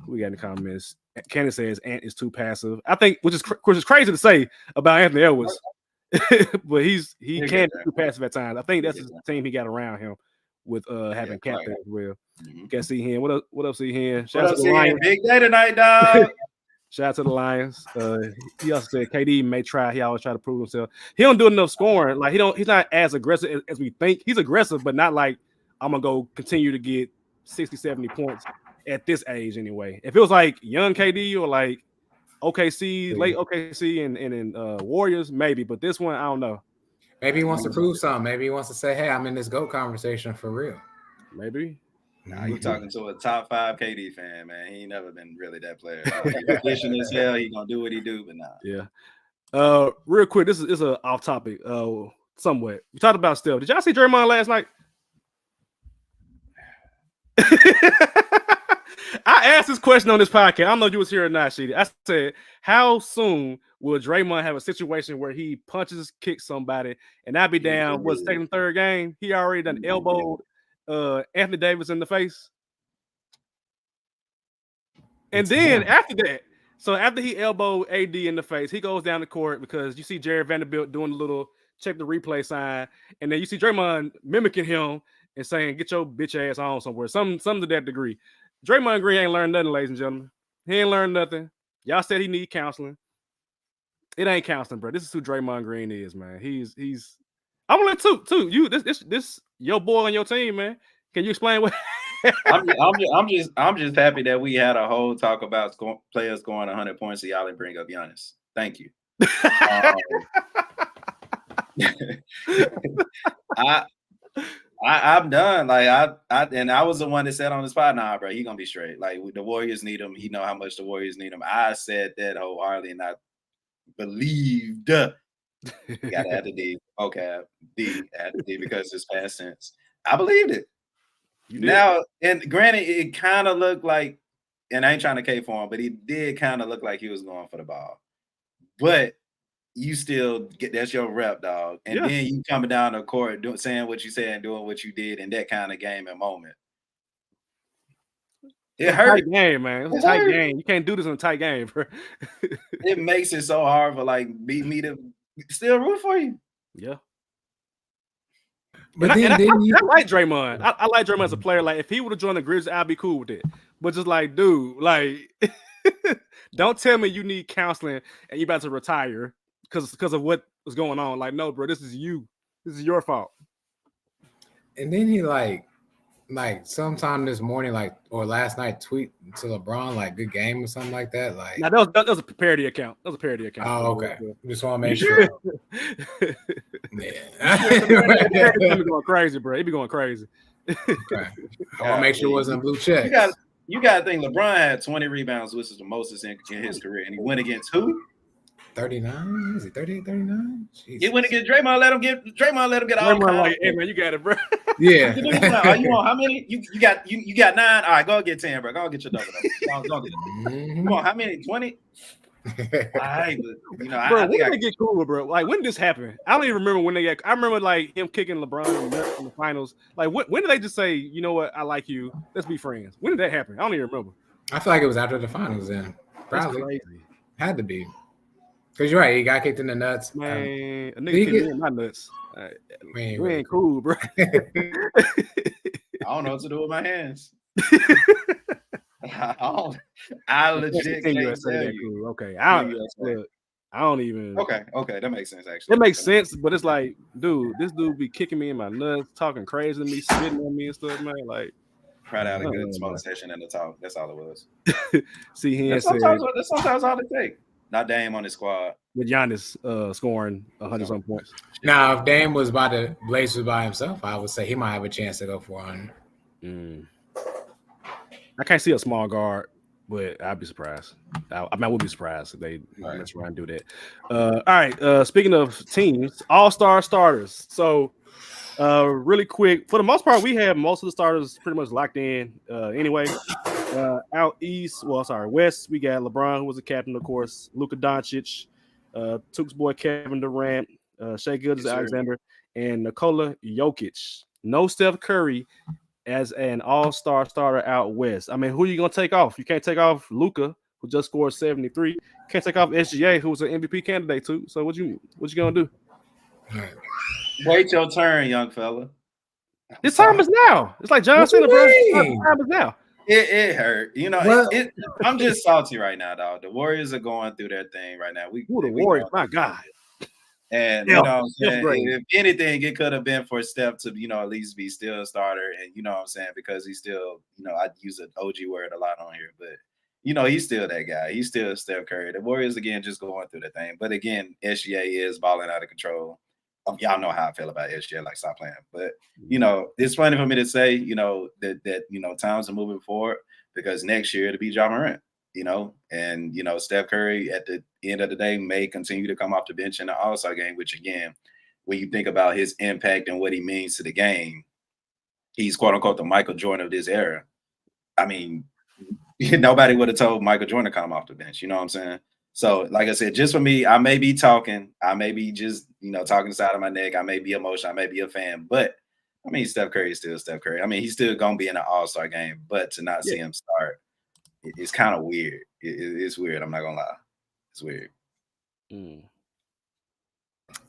We got in the comments. Kenny says Ant is too passive. I think, which is crazy to say about Anthony Edwards, but he can be too passive at times. I think that's the team he got around him with having Cat there as well. You can see him. What up, see him? Shout out to the Lions. Big day tonight, dog. Shout out to the Lions. He also said KD may try. He always try to prove himself. He don't do enough scoring. Like he's not as aggressive as we think. He's aggressive, but not like I'm gonna go continue to get 60, 70 points at this age anyway. If it was like young KD or like OKC, late OKC and Warriors, maybe. But this one, I don't know. Maybe he wants to prove something. Maybe he wants to say, hey, I'm in this GOAT conversation for real. Maybe. Nah, you talking to a top 5 KD fan, man. He ain't never been really that player. He's efficient as hell. He gonna do what he do, but nah. Yeah. Real quick, this is a off topic. Somewhat. We talked about Steph. Did y'all see Draymond last night? I asked this question on this podcast. I don't know if you was here or not, Sheedy. I said, how soon will Draymond have a situation where he punches, kicks somebody, and I be down? What's second and third game? He already done elbowed Anthony Davis in the face. And then after that, so after he elbowed AD in the face, he goes down the court because you see Jared Vanderbilt doing the little check the replay sign, and then you see Draymond mimicking him and saying, get your bitch ass on somewhere. Some to that degree. Draymond Green ain't learned nothing, ladies and gentlemen. He ain't learned nothing. Y'all said he need counseling. It ain't counseling, bro. This is who Draymond Green is, man. He's I'm gonna let too. You this your boy on your team, man. Can you explain what I'm just happy that we had a whole talk about players scoring 100 points, so y'all didn't bring up Giannis. Thank you. I'm done. Like I was the one that said on the spot, nah, bro, he gonna be straight. Like the Warriors need him. He know how much the Warriors need him. I said that wholeheartedly, and believed. Gotta add the D. Okay, D, add the D because it's past tense. I believed it. Now, and granted, it kind of looked like, and I ain't trying to K for him, but he did kind of look like he was going for the ball. But you still that's your rep, dog. And then you coming down the court saying what you said and doing what you did in that kind of game and moment. It hurt. Tight game, man. It's a tight game. You can't do this in a tight game, bro. It makes it so hard for like me to still root for you. Yeah. But I like Draymond. I like Draymond as a player. Like, if he would have joined the Grizzlies, I'd be cool with it. But just like, dude, like, don't tell me you need counseling and you about to retire because of what was going on. Like, no, bro, this is you. This is your fault. And then he like sometime this morning, or last night, tweet to LeBron like "good game" or something like that. Like, now that was a parody account. That was a parody account. Oh, okay. Just want to make sure. Yeah, he be going crazy, bro. He be going crazy. Okay. I want to make sure it wasn't blue check. You got to think LeBron had 20 rebounds, which is the most in his career, and he went against who? 39? Is it 38, 39? He went against Draymond. Let him get all. Like, hey man, you got it, bro. Yeah. Are you on how many? You got 9. All right, go get 10, bro. Go get your double. Go get it. Come on, how many? 20. All right, but, bro, when did they get cooler, bro? Like, when did this happen? I don't even remember when they got. I remember like him kicking LeBron in the finals. Like, when did they just say, you know what, I like you, let's be friends? When did that happen? I don't even remember. I feel like it was after the finals. Then probably That's crazy. Had to be. Because you're right, he got kicked in the nuts. Man, a nigga kicked me in my nuts. We ain't cool, bro. I don't know what to do with my hands. I legit can't tell you. Cool. Okay, I don't even. Okay, that makes sense. Actually, it makes sense, but it's like, dude, this dude be kicking me in my nuts, talking crazy to me, spitting on me and stuff, man. Like, tried out a good smoke session in the talk. That's all it was. See, that's sometimes all it takes. Not Dame on his squad. With Giannis scoring 100-some points. Now, if Dame was by the Blazers by himself, I would say he might have a chance to go 400. I can't see a small guard, but I'd be surprised. I would be surprised if they mess around and do that. All right. Speaking of teams, all-star starters. So, really quick, for the most part, we have most of the starters pretty much locked in. Anyway, out west, we got LeBron, who was the captain, of course, Luka Doncic, Tuke's boy Kevin Durant, Shai Gilgeous-Alexander, and Nikola Jokic. No Steph Curry as an all-star starter out west. I mean, who are you going to take off? You can't take off Luka, who just scored 73. Can't take off SGA, who was an MVP candidate too. So what you going to do? Wait your turn, young fella. This time is now. It's like John Cena, bro. Time is now. It hurt. I'm just salty right now, dog. The Warriors are going through their thing right now. The Warriors, my God. And you know what I'm saying? If anything, it could have been for Steph to, at least be still a starter. And you know what I'm saying? Because he's still, I'd use an OG word a lot on here, but he's still that guy. He's still Steph Curry. The Warriors, again, just going through the thing. But again, SGA is balling out of control. Y'all know how I feel about SGA, like, stop playing. But, it's funny for me to say, that times are moving forward, because next year it'll be Ja Morant, and, Steph Curry at the end of the day may continue to come off the bench in the All-Star game, which, again, when you think about his impact and what he means to the game, he's, quote unquote, the Michael Jordan of this era. I mean, nobody would have told Michael Jordan to come off the bench. You know what I'm saying? So, like I said, just for me, I may be talking. I may be just, talking the side of my neck. I may be emotional. I may be a fan. But, I mean, Steph Curry is still Steph Curry. I mean, he's still going to be in the All-Star game. But to not see him start, it's kind of weird. It's weird. I'm not going to lie. It's weird.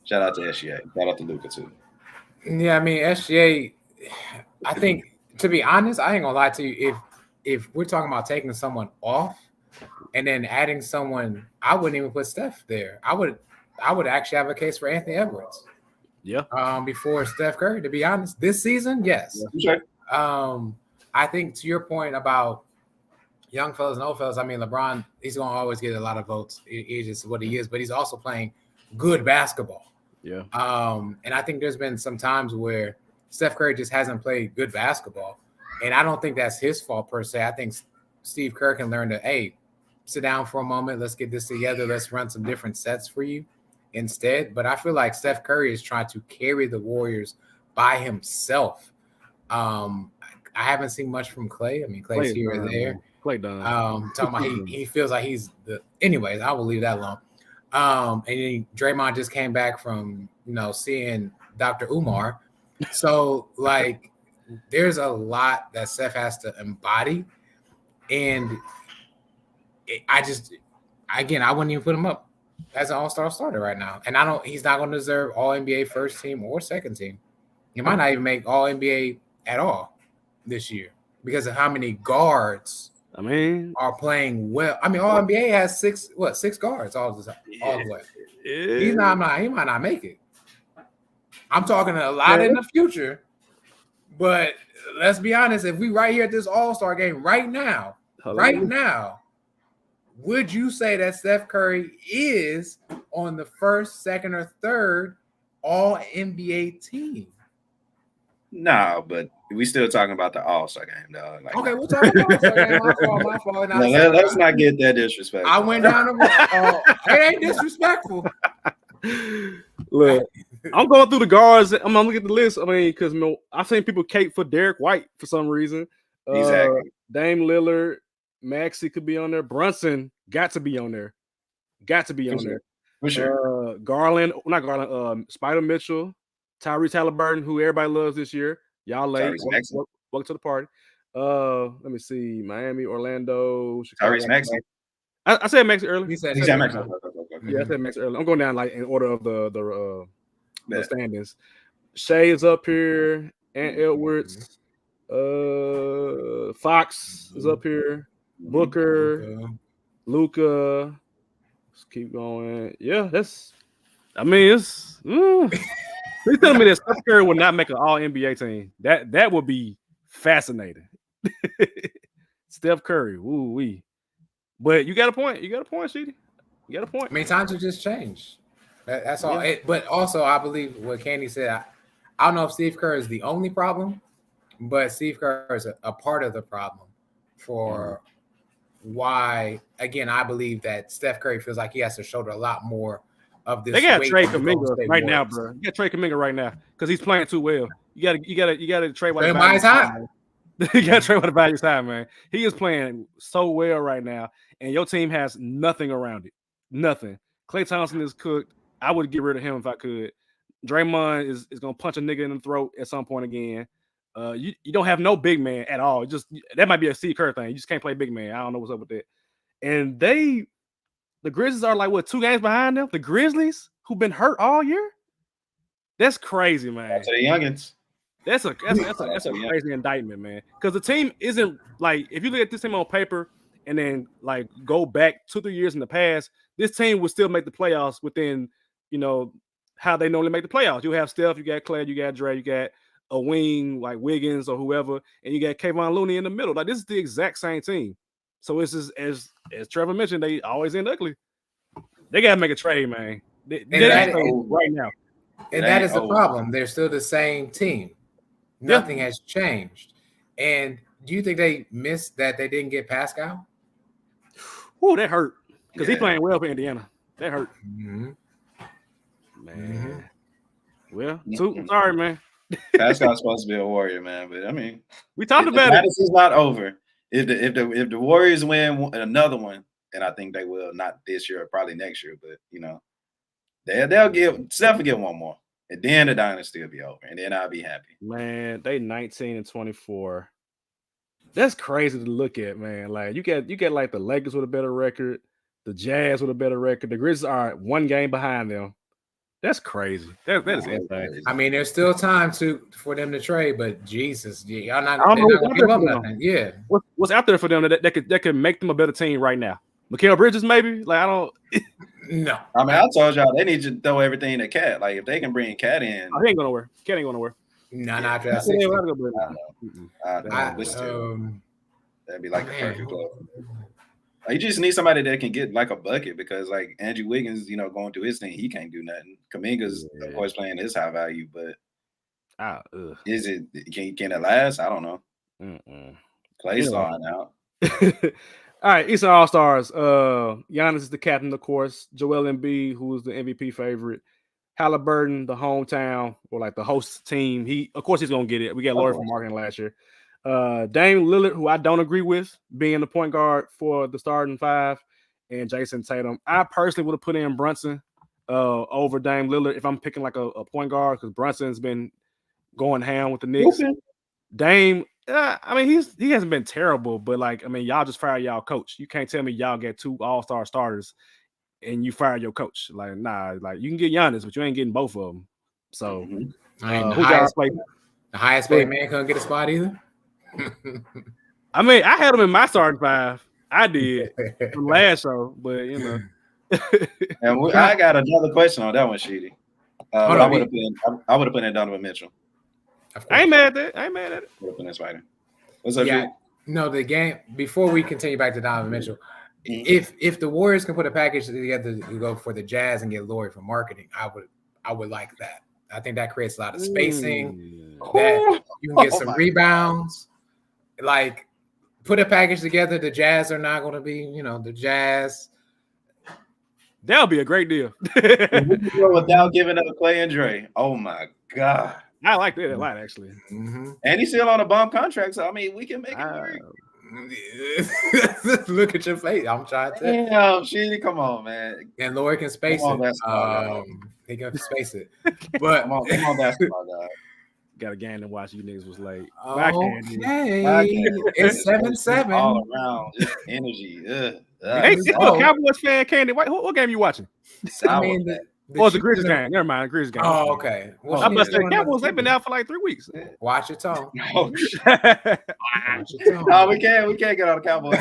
Shout out to SGA. Shout out to Luka, too. Yeah, I mean, SGA, I think, to be honest, I ain't going to lie to you. If we're talking about taking someone off, and then adding someone, I wouldn't even put Steph there. I would actually have a case for Anthony Edwards. Yeah. Before Steph Curry, to be honest, this season, yes. Yeah. I think to your point about young fellas and old fellas, I mean, LeBron, he's going to always get a lot of votes. He's just what he is, but he's also playing good basketball. Yeah. And I think there's been some times where Steph Curry just hasn't played good basketball, and I don't think that's his fault per se. I think Steve Kerr can learn to, hey, sit down for a moment. Let's get this together. Let's run some different sets for you instead. But I feel like Steph Curry is trying to carry the Warriors by himself. I haven't seen much from Klay. I mean, Klay's here and there. Klay done. Talking about he feels like he's the. Anyways, I will leave that alone. And then Draymond just came back from seeing Dr. Umar. So like, there's a lot that Steph has to embody, and I wouldn't even put him up as an all-star starter right now. And he's not going to deserve all-NBA first team or second team. He might not even make all-NBA at all this year because of how many guards are playing well. I mean, all-NBA has six guards all the way. He might not make it. I'm talking a lot in the future, but let's be honest, if we right here at this all-star game right now, would you say that Steph Curry is on the first, second, or third all-NBA team? No, but we still talking about the All-Star game, dog. Like, okay, we'll talk about the All-Star game. My fault. Let's not get that disrespectful. I went down the it ain't disrespectful. Look, I'm going through the guards. I'm gonna look at the list. I mean, because I've seen people cape for Derek White for some reason. Exactly. Dame Lillard, Maxey could be on there. Brunson got to be on there. For sure. Spider Mitchell, Tyrese Halliburton, who everybody loves this year. Y'all late. Welcome to the party. Let me see. Miami, Orlando, Chicago. Tyrese Maxey. I said Maxey earlier. He said Maxey. Yeah, I said Maxey earlier. I'm going down like in order of the standings. Shea is up here. Ant Edwards. Fox is up here. Booker. Luka. Let's keep going. Yeah, it's. Please tell me that Steph Curry would not make an all-NBA team. That would be fascinating. Steph Curry, woo-wee. But you got a point. Sheedy. You got a point. I mean, times have just changed. That's all. Yeah. But also, I believe what Candy said. I don't know if Steve Kerr is the only problem, but Steve Kerr is a part of the problem for why, again, I believe that Steph Curry feels like he has to shoulder a lot more of this. They got to trade Kuminga right now, bro. You got to trade Kuminga right now because he's playing too well. You got to trade while his time. You got to trade while his time, man. He is playing so well right now, and your team has nothing around it. Nothing. Klay Thompson is cooked. I would get rid of him if I could. Draymond is going to punch a nigga in the throat at some point again. You don't have no big man at all. That might be a Steve Kerr thing. You just can't play big man. I don't know what's up with that. And the Grizzlies are like, what, 2 games behind them? The Grizzlies, who've been hurt all year? That's crazy, man. That's the youngins. That's a crazy indictment, man. Because the team isn't like, if you look at this team on paper and then like go back 2-3 years in the past, this team would still make the playoffs within, how they normally make the playoffs. You have Steph, you got Klay, you got Dre, you got a wing like Wiggins or whoever, and you got Kevon Looney in the middle. Like, this is the exact same team. So it's just, as Trevor mentioned, they always end ugly. They gotta make a trade, man. Right now. And that is the problem. They're still the same team. Nothing has changed. And do you think they missed that they didn't get Pascal? Oh, that hurt. Because he's playing well for Indiana. That hurt. Mm-hmm. Man. Well, sorry, man. Pascal's supposed to be a Warrior, man. But I mean, we talked about it. This is not over. If the Warriors win another one, and I think they will, not this year, probably next year, but they'll give Steph will get one more, and then the dynasty will be over, and then I'll be happy. Man, they 19-24. That's crazy to look at, man. Like you get like the Lakers with a better record, the Jazz with a better record. The Grizzlies are 1 game behind them. That's crazy. That is insane. I mean, there's still time for them to trade, but Jesus, y'all not gonna give up nothing. Yeah. What's out there for them that could make them a better team right now? Mikal Bridges, maybe? Like, I don't. No. I mean, I told y'all they need to throw everything to Cat. Like, if they can bring Cat in, he ain't gonna work. Cat ain't gonna work. No, not after that. That'd be like the perfect club. You just need somebody that can get like a bucket, because like Andrew Wiggins, going through his thing, he can't do nothing. Kuminga's of course playing his high value, but is it can it last? I don't know. Clay's slowing out. All right, Eastern All Stars. Giannis is the captain, of course. Joel Embiid, who is the MVP favorite. Halliburton, the hometown or like the host team. Of course, he's gonna get it. We got Laurie from marketing last year. Dame Lillard, who I don't agree with being the point guard for the starting five, and Jason Tatum. I personally would have put in Brunson over Dame Lillard if I'm picking like a point guard because Brunson's been going ham with the Knicks. Okay. Dame, I mean, he hasn't been terrible, but like, I mean, y'all just fired y'all coach. You can't tell me y'all get 2 all-star starters and you fire your coach. Like, nah, like you can get Giannis, but you ain't getting both of them. So, the highest paid man couldn't get a spot either. I mean, I had him in my starting five. I did from last show, but you know. And I got another question on that one, Sheedy. I would have put in Donovan Mitchell. I ain't mad at it. What's up, Sheedy? No, the game before we continue back to Donovan Mitchell. If the Warriors can put a package together to go for the Jazz and get Laurie for marketing, I would like that. I think that creates a lot of spacing. That you can get some rebounds. Like, put a package together. The Jazz are not going to be, the Jazz. That'll be a great deal. Without giving up Clay and Dre. Oh my God. I like that a lot, actually. Mm-hmm. And he's still on a bum contract, so I mean, we can make it work. Look at your face. I'm trying to. Damn, Sheedy, come on, man. And Laurie can space it. He can space it. But come on, basketball guy. Got a game to watch. You niggas was late. Okay, it's 7-7 all around. Just energy. Hey, Cowboys fan, Candy. What game you watching? I mean, the Grizzlies game. Never mind, Grizzlies game. Oh, okay. Well, I'm about to say Cowboys. They've been out for like 3 weeks. Watch your tone. No, we can't get on the Cowboys.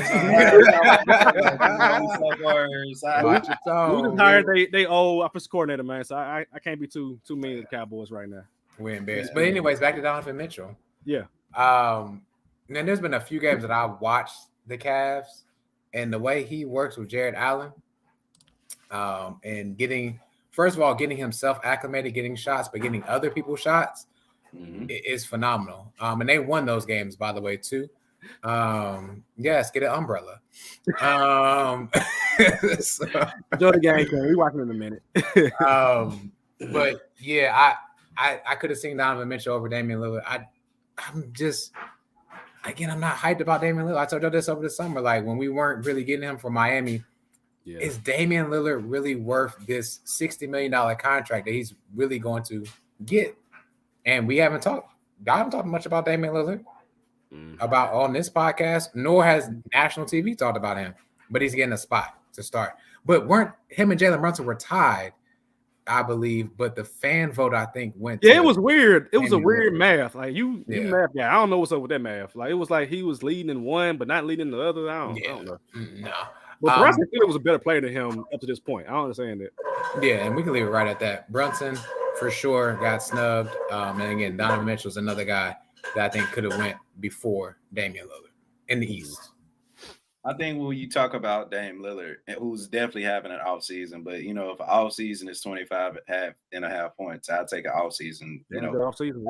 Watch your tone. We just hired they old offensive coordinator, man. So I can't be too mean to the Cowboys right now. We're embarrassed. But anyways, back to Donovan Mitchell. Yeah. And there's been a few games that I've watched the Cavs, and the way he works with Jared Allen, and getting himself acclimated, getting shots, but getting other people shots is phenomenal. And they won those games, by the way, too. Yes, get an umbrella. So, enjoy the game, Ken. We watching in a minute. But yeah, I could have seen Donovan Mitchell over Damian Lillard. I'm just, again, I'm not hyped about Damian Lillard. I told you this over the summer. Like, when we weren't really getting him from Miami, is Damian Lillard really worth this $60 million contract that he's really going to get? And I haven't talked much about Damian Lillard about on this podcast, nor has national TV talked about him. But he's getting a spot to start. But weren't him and Jalen Brunson were tied, I believe, but the fan vote, I think, went. Yeah, it was weird. It was a weird math. Like you math guy. I don't know what's up with that math. Like it was like he was leading in one, but not leading in the other. I don't know. No. But Brunson was a better player than him up to this point. I don't understand that. Yeah, and we can leave it right at that. Brunson, for sure, got snubbed. And again, Donovan Mitchell's another guy that I think could have went before Damian Lillard in the East. I think when you talk about Dame Lillard, who's definitely having an off season, but if an off season is 25.5 points, I'll take an off season. Off season,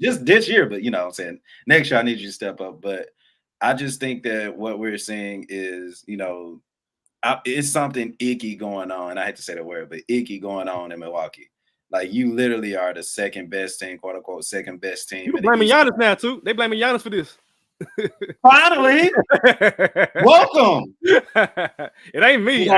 just this year, but I'm saying next year I need you to step up. But I just think that what we're seeing is, it's something icky going on. I hate to say the word, but icky going on in Milwaukee. Like, you literally are the second best team, quote unquote, second best team. You're blaming Giannis now too. They blaming Giannis for this. Finally, welcome. It ain't me.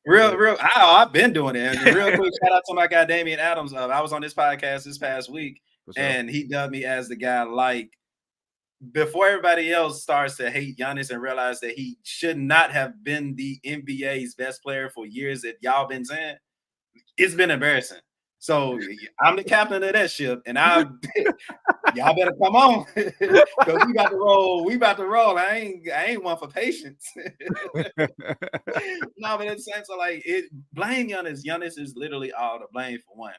Real. I've been doing it. And real quick, shout out to my guy Damian Adams. I was on this podcast this past week, and he dubbed me as the guy. Like, before everybody else starts to hate Giannis and realize that he should not have been the NBA's best player for years that y'all been saying, it's been embarrassing. So I'm the captain of that ship, and y'all better come on because we about to roll. We about to roll. I ain't one for patience. No, but in the sense of like blame Giannis. Giannis is literally all the blame for one,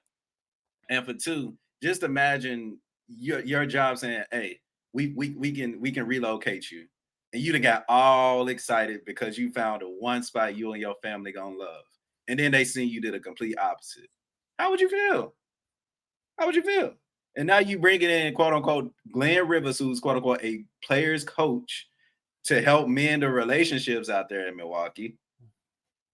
and for two. Just imagine your job saying, "Hey, we can relocate you," and you done got all excited because you found the one spot you and your family gonna love, and then they seen you did a complete opposite. How would you feel? And now you bring it in, quote unquote, Glenn Rivers, who's quote unquote a player's coach, to help mend the relationships out there in Milwaukee.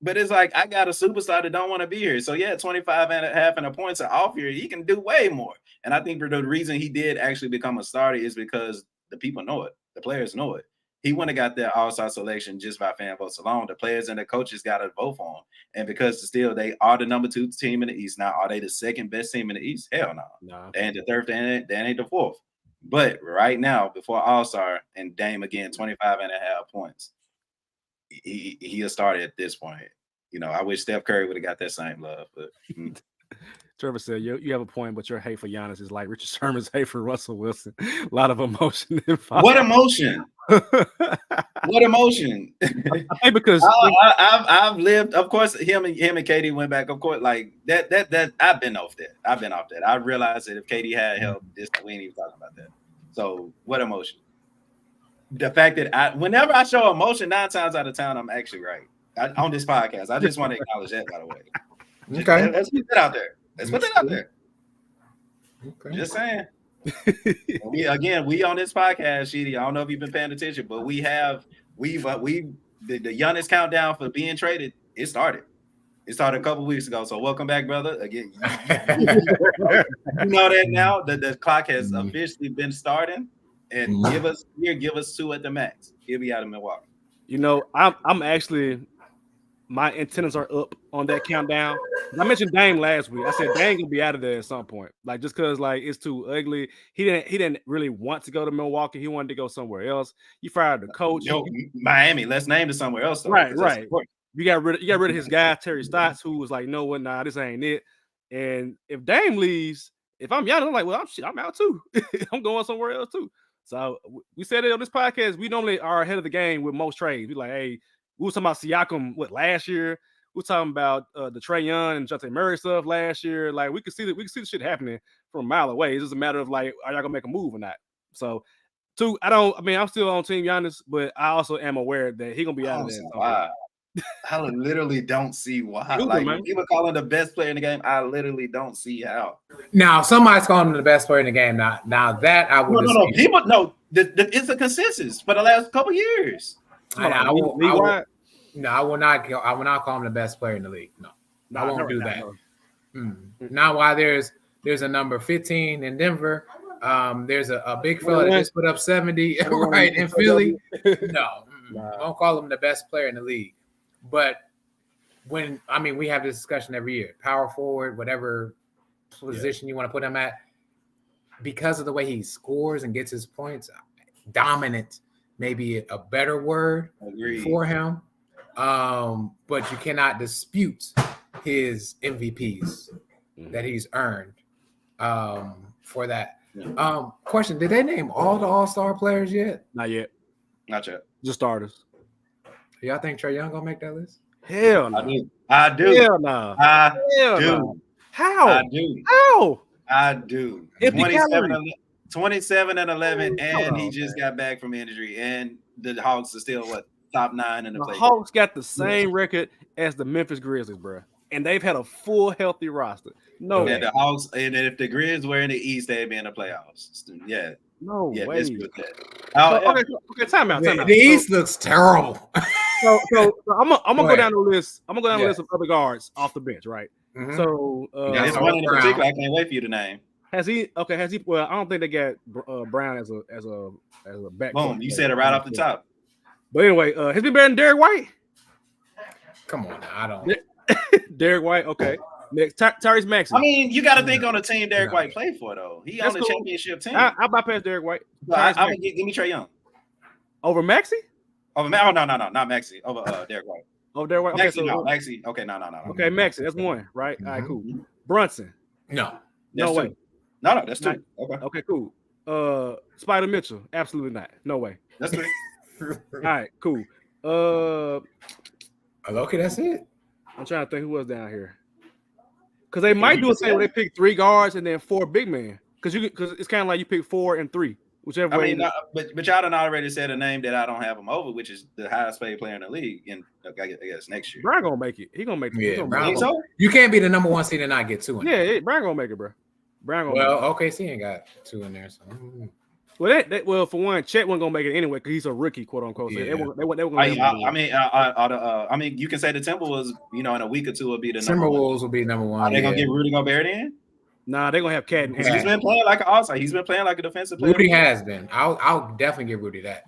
But it's like, I got a superstar that don't want to be here. So yeah, 25 and a half and a points are off here. He can do way more. And I think the reason he did actually become a starter is because the people know it. The players know it. He wouldn't have got that all-star selection just by fan votes alone. The players and the coaches got to vote for him. And because still they are the number 2 team in the East now. Are they the second best team in the East? Hell no. Nah. They ain't the third, they ain't the fourth. But right now, before all-star and Dame again, 25 and a half points, he'll start at this point. You know, I wish Steph Curry would have got that same love. But Trevor said, you have a point, but your hate for Giannis is like Richard Sherman's hate for Russell Wilson. A lot of emotion. What emotion? What emotion? I think because I've lived, of course, him and Katie went back, of course, like that I've been off that. I realized that if Katie had help, we ain't even talking about that. So what emotion? The fact that whenever I show emotion, 9 times out of 10, I'm actually right. On this podcast. I just want to acknowledge that, by the way. Okay. Let's put that out there. Okay. Just saying. We on this podcast, Sheedy. I don't know if you've been paying attention, but the Giannis countdown for being traded, it started. It started a couple weeks ago. So welcome back, brother. Again, you know that now. The clock has officially been starting. And give us 2 at the max. He'll be out of Milwaukee. You know, I'm actually, my antennas are up on that countdown. I mentioned Dame last week. I said Dame gonna be out of there at some point, like just because like it's too ugly. He didn't really want to go to Milwaukee. He wanted to go somewhere else. You fired the coach. Miami. Let's name it somewhere else. Though, right. You got rid of his guy Terry Stotts, who was like, no, what? Nah, this ain't it. And if Dame leaves, if I'm Giannis, I'm like, well, I'm out too. I'm going somewhere else too. So we said it on this podcast. We normally are ahead of the game with most trades. We like, hey, we were talking about Siakam last year. We were talking about the Trae Young and Jonte Murray stuff last year. Like we could see the shit happening from a mile away. It's just a matter of like, are y'all gonna make a move or not? So, I'm still on Team Giannis, but I also am aware that he's gonna be out of there. Wow. I literally don't see why. Like people call him the best player in the game. I literally don't see how. Now somebody's calling him the best player in the game. Now that I would no. People it's a consensus for the last couple years. I will not call him the best player in the league. No, I won't do that. Now, why there's a number 15 in Denver. There's a big fella that just put up 70 right in Philly. No, I won't call him the best player in the league. But we have this discussion every year. Power forward, whatever position you want to put him at, because of the way he scores and gets his points, dominant may be a better word for him. But you cannot dispute his MVPs that he's earned for that. Question: did they name all the All-Star players yet? Not yet. Not yet. Just starters. Y'all think Trae Young gonna make that list? Hell no. I do. Hell no. I do. No. How? I do. How? I do. 27 and 11, and he just got back from injury, and the Hawks are still top 9 in the play. Hawks got the same record as the Memphis Grizzlies, bro, and they've had a full healthy roster. No, and the Hawks, and if the Grizz were in the East, they'd be in the playoffs. Yeah. No way. Okay, time out. The East looks terrible. So I'm gonna go down the list. I'm gonna go down the list of other guards off the bench, right? Mm-hmm. So there's one in particular I can't wait for you to name. Has he? Well, I don't think they got Brown as a back. Boom, you said it right off the top. But anyway, has he been better than Derek White? Come on, now, I don't. Derek White, okay. Next, Tyrese Maxey. I mean, you got to think on the team Derek White played for, though. He on the championship team. I bypass Derek White. I'm gonna give me Trae Young over Maxey. No, not Maxey. Over Derek White. Over Derek White. Maxey, okay, Maxey. Okay, no. Okay, Maxey. That's one, right? All right, cool. Brunson. No way. No, that's 2. Okay, cool. Spider Mitchell. Absolutely not. No way. That's 3. All right, cool. Okay, that's it. I'm trying to think who was down here. Because they might do a thing where they pick 3 guards and then 4 big men. Because it's kind of like you pick 4 and 3, whichever way. But y'all done already said a name that I don't have him over, which is the highest paid player in the league. In I guess next year. Brown gonna make it. He gonna make it. Yeah, you can't be the number 1 seed and not get 2 in. Yeah, Brown gonna make it, bro. OKC ain't got 2 in there. So Well, for one, Chet wasn't gonna make it anyway because he's a rookie, quote unquote. So they were gonna. I mean, you can say the Timberwolves, in a week or two will be the Timberwolves will be number one. Are they gonna get Rudy Gobert in? Nah, they're gonna have Cat. He's been playing like an all-star. He's been playing like a defensive player. Rudy has been. I'll definitely give Rudy that.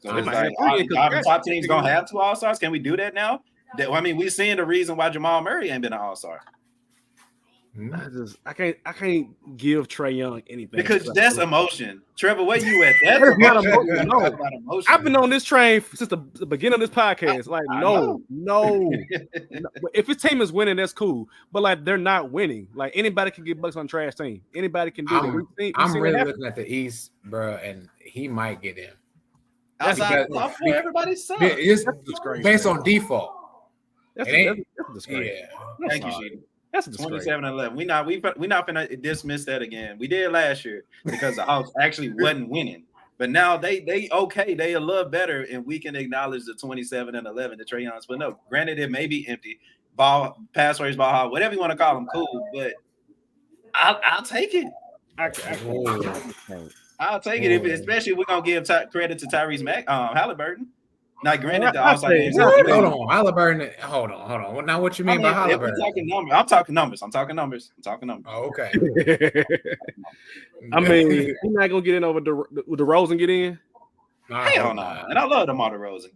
So it's like, are the top teams gonna have 2 all-stars? Can we do that now? I mean, we're seeing the reason why Jamal Murray ain't been an all-star. I can't give Trae Young anything because that's emotion. Trevor, where you at? That's not emotion. No. Emotion. I've been on this train since the beginning of this podcast. Like, no. If his team is winning, that's cool. But like, they're not winning. Like, anybody can get bucks on trash team. Anybody can do it. I'm really looking at the East, bro, and he might get in. Outside of everybody sucks. It's based on default. That's a disgrace. Yeah. Thank you, Sheedy. That's 27-11. We not gonna dismiss that again. We did last year because the house actually wasn't winning. But now they okay. They a little better, and we can acknowledge the 27-11 that Trae Young's putting up. Granted, it may be empty. Ball, pass race, ball hog, whatever you want to call them, cool. But I'll take it. I'll take it, especially if we're gonna give credit to Tyrese Halliburton. Now, granted, hold on, Halliburton. Hold on. Now, what you mean by Halliburton? I'm talking numbers. Oh, okay. I mean, he's not gonna get in over the DeRozan get in. Hell no. And I love DeMar DeRozan.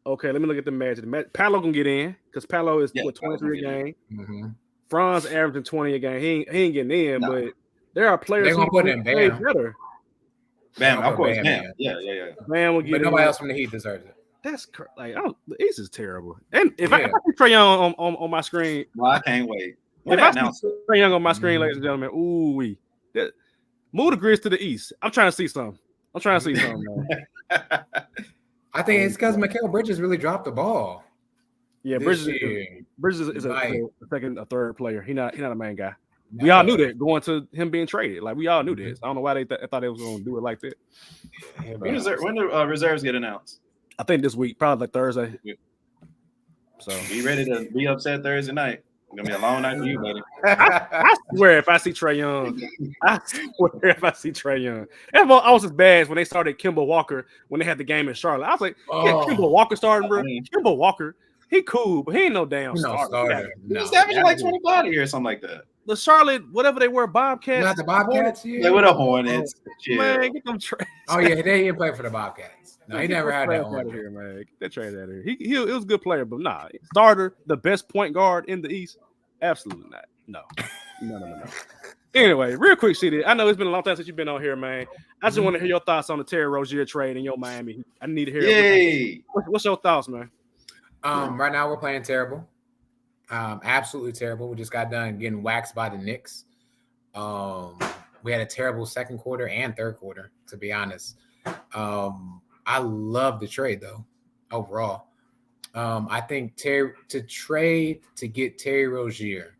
Okay, let me look at the match. Paolo can get in because Paolo is 23 a game. Mm-hmm. Franz averaging 20 a game. He ain't getting in, but there are players they're gonna put in Bam. Better. Bam, of course, Bam. Yeah. Bam will get but nobody else from the Heat deserves it. That's like, the East is terrible. And if I see Trae Young on my screen, well, I can't wait. If I see Trae Young on my screen, ladies and gentlemen, move the Grizz to the East. I'm trying to see something. Man. I think it's because Mikal Bridges really dropped the ball. Yeah, Bridges is a third player. He's not a main guy. We all knew that going to him being traded. Like, we all knew this. I don't know why they thought they was going to do it like that. When do reserves get announced? I think this week, probably like Thursday. So be ready to be upset Thursday night. It's gonna be a long night for you, buddy. I swear, if I see Trae Young, I was as bad as when they started Kemba Walker when they had the game in Charlotte. I was like, Kemba Walker starting, bro. Kemba Walker, he cool, but he ain't no damn starter. He's averaging like 25 a year or something like that. The Charlotte, whatever they were, Bobcats. Not the Bobcats, They were the Hornets. Man, get them trades. Oh yeah, they didn't play for the Bobcats. No, he never had that out of here, man. Get that trade out of here. He was a good player, but starter, the best point guard in the East, absolutely not. No. Anyway, real quick, Sheedy. I know it's been a long time since you've been on here, man. I just want to hear your thoughts on the Terry Rozier trade in your Miami. I need to hear. Yay! What's your thoughts, man? Right now we're playing terrible. Absolutely terrible. We just got done getting waxed by the Knicks. We had a terrible second quarter and third quarter, to be honest. I love the trade though, overall. I think to get Terry Rozier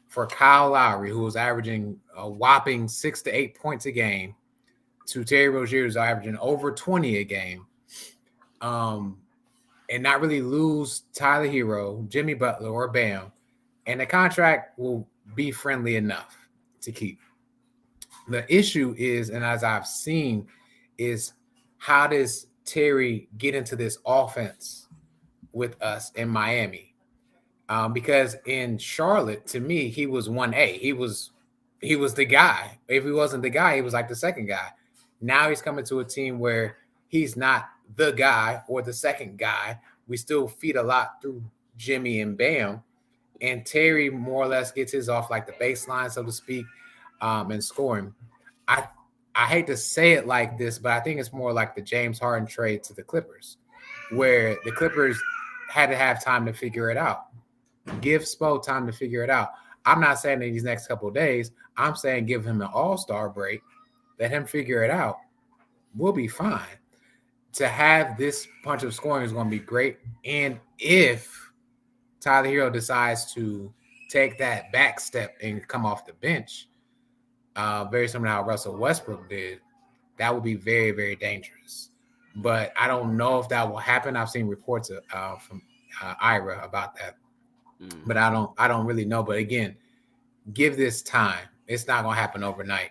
for Kyle Lowry, who was averaging a whopping 6 to 8 points a game, to Terry Rozier, who's averaging over 20 a game, and not really lose Tyler Hero, Jimmy Butler, or Bam, and the contract will be friendly enough to keep. The issue is, and as I've seen, is how does Terry get into this offense with us in Miami? Because in Charlotte, to me, he was 1A. He was the guy. If he wasn't the guy, he was like the second guy. Now he's coming to a team where he's not the guy or the second guy. We still feed a lot through Jimmy and Bam. And Terry more or less gets his off like the baseline, so to speak, and scoring. I hate to say it like this, but I think it's more like the James Harden trade to the Clippers, where the Clippers had to have time to figure it out. Give Spo time to figure it out. I'm not saying in these next couple of days. I'm saying give him an all-star break, let him figure it out. We'll be fine. To have this punch of scoring is going to be great. And if Tyler Hero decides to take that back step and come off the bench, very similar to how Russell Westbrook did, that would be very, very dangerous. But I don't know if that will happen. I've seen reports from Ira about that, but I don't really know. But again, give this time. It's not going to happen overnight,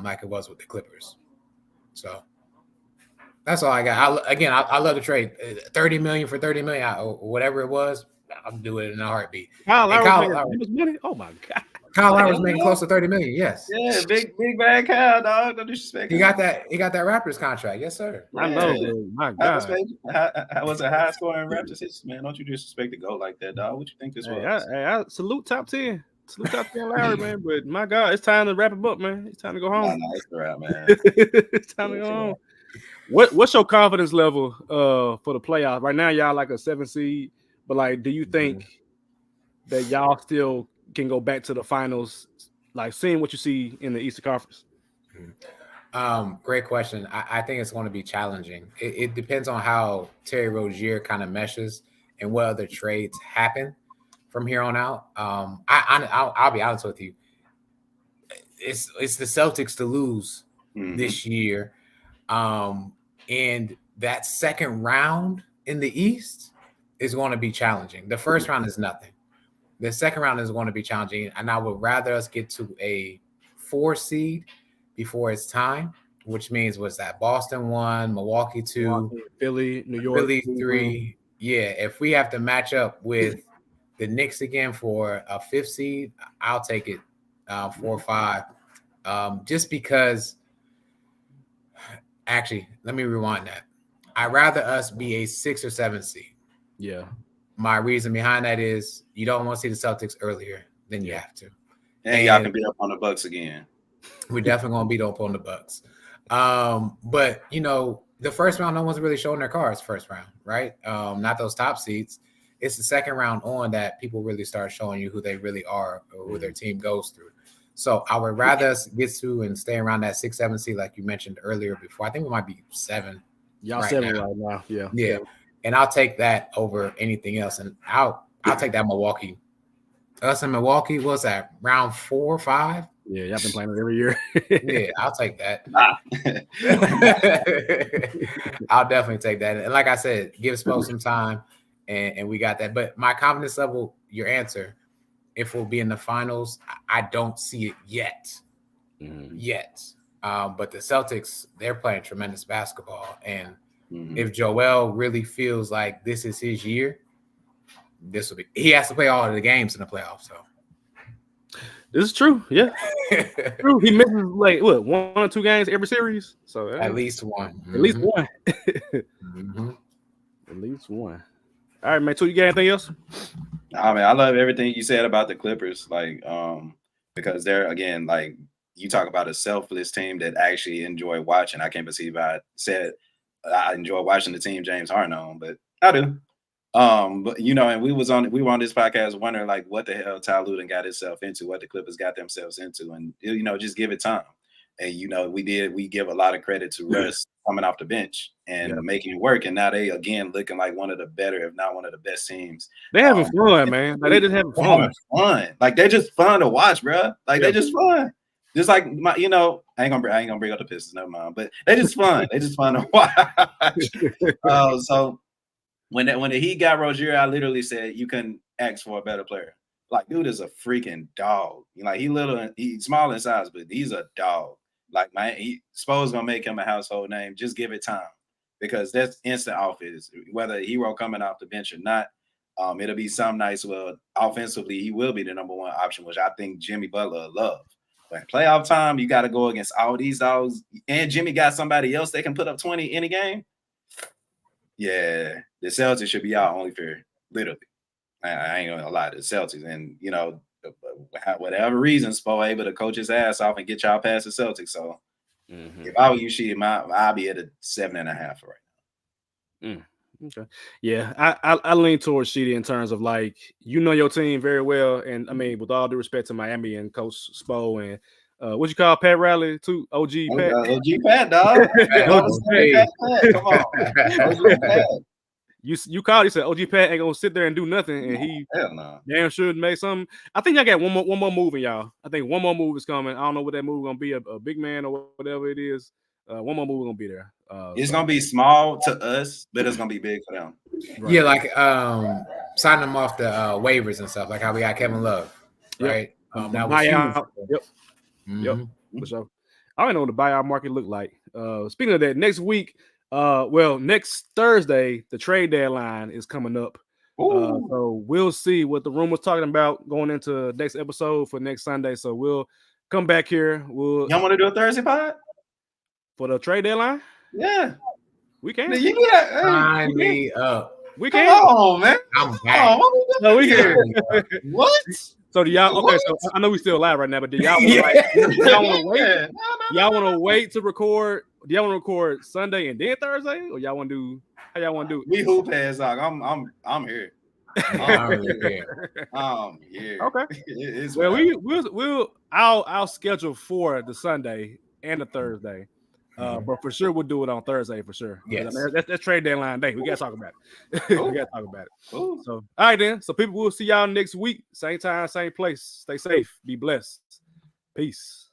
like it was with the Clippers. So that's all I got. I love the trade. 30 million for 30 million, whatever it was. I'll do it in a heartbeat. Kyle Lowry's money. Oh my god. Kyle Lowry's making close to 30 million. Yes. Yeah, big bad Kyle, dog. No disrespect. He got that Raptors contract. Yes, sir. Yeah. I know, dude. My God. I was a high scoring Raptors hits, man. Don't you disrespect the goat like that, dog? What you think this was? I salute top 10. Salute top 10 Lowry, man. But my God, it's time to wrap it up, man. It's time to go home. Nah, it's all right, man. It's time to go home. What's your confidence level for the playoffs? Right now, y'all like a 7 seed, but like, do you think that y'all still can go back to the finals, like seeing what you see in the Eastern Conference? Great question. I think it's going to be challenging. It depends on how Terry Rozier kind of meshes and what other trades happen from here on out. I'll be honest with you. It's the Celtics to lose this year. And that second round in the East is going to be challenging. The first round is nothing. The second round is going to be challenging, and I would rather us get to a 4 seed before it's time, which means was that Boston 1, Milwaukee 2, Philly, New York, Philly 3. Yeah, if we have to match up with the Knicks again for a 5th seed, I'll take it 4 or 5. Just because, actually, let me rewind that. I'd rather us be a 6 or 7 seed. Yeah. My reason behind that is you don't want to see the Celtics earlier than you have to. And y'all can beat up on the Bucks again. We're definitely going to beat up on the Bucks. But, you know, the first round, no one's really showing their cards first round, right? Not those top seeds. It's the second round on that people really start showing you who they really are or who their team goes through. So I would rather us get to and stay around that 6, 7 seed like you mentioned earlier before. I think we might be 7. Y'all 7 right now. Yeah. Yeah. And I'll take that over anything else. And I'll take that Milwaukee. Us in Milwaukee, what's that? Round 4 or 5? Yeah, y'all been playing it every year. Yeah, I'll take that. I'll definitely take that. And like I said, give Spo some time, and we got that. But my confidence level, your answer, if we'll be in the finals, I don't see it yet. Yet. But the Celtics, they're playing tremendous basketball. And if Joel really feels like this is his year, this will be. He has to play all of the games in the playoffs. So this is true. Yeah, true. He misses like 1 or 2 games every series. So at least one. At least one. At least one. All right, man. So you got anything else? I mean, I love everything you said about the Clippers. Like, because they're again like you talk about a selfless team that actually enjoy watching. I can't believe I said I enjoy watching the team James Harden on, but I do. But you know, and we were on this podcast wondering like what the hell Ty Lue got himself into, what the Clippers got themselves into, and you know, just give it time. And you know, we give a lot of credit to Russ coming off the bench and making it work. And now they again looking like one of the better, if not one of the best teams. They having fun, man. Like they just having fun. Like they're just fun to watch, bro. Like they're just fun. Just like my, you know, I ain't gonna bring up the Pistons, never mind. But they just fun. They just fun to watch. So when the Heat got Rozier, I literally said you couldn't ask for a better player. Like, dude is a freaking dog. You know, like he's small in size, but he's a dog. Like Spo's gonna make him a household name. Just give it time, because that's instant offense. Whether Hero coming off the bench or not, it'll be some nights where offensively he will be the number 1 option, which I think Jimmy Butler will love. But playoff time, you got to go against all these dogs, and Jimmy got somebody else that can put up 20 in a game. Yeah, the Celtics should be our only fear, literally. I ain't gonna lie to the Celtics, and you know, whatever reason, Spo able to coach his ass off and get y'all past the Celtics. So if I were you, I'd be at a 7.5 right now. Okay. Yeah, I lean towards Sheedy in terms of like, you know, your team very well, and I mean, with all due respect to Miami and Coach Spo and what you call Pat Riley too, OG Pat. OG Pat, dog. Come on, OG Pat. You called. You said OG Pat ain't gonna sit there and do nothing, and he damn sure make something. I think I got one more move in y'all. I think one more move is coming. I don't know what that move is gonna be, a big man or whatever it is. One more move is gonna be there. It's gonna be small to us, but it's gonna be big for them. Right. Yeah, like signing them off the waivers and stuff, like how we got Kevin Love, right? That was huge. Yep. For sure. I don't know what the buyout market look like. Speaking of that, next week, next Thursday, the trade deadline is coming up. So we'll see what the room was talking about going into next episode for next Sunday. So we'll come back here. Y'all want to do a Thursday pod for the trade deadline? Yeah, we can. You get that? Sign me up. We can. Come on, man. I'm back. No, we can. What? So do y'all? Okay, so I know we still live right now, but do y'all want to wait? Y'all want to wait to record? Do y'all want to record Sunday and then Thursday, or y'all want to do? How y'all want to do it? We hoop ass dog. I'm here. I'm here. Okay. Well, I'll schedule for the Sunday and the Thursday. But for sure, we'll do it on Thursday for sure. Yes. That's trade deadline day. We gotta talk about it. Cool. We gotta talk about it. Cool. So, all right then. So, people will see y'all next week, same time, same place. Stay safe. Be blessed. Peace.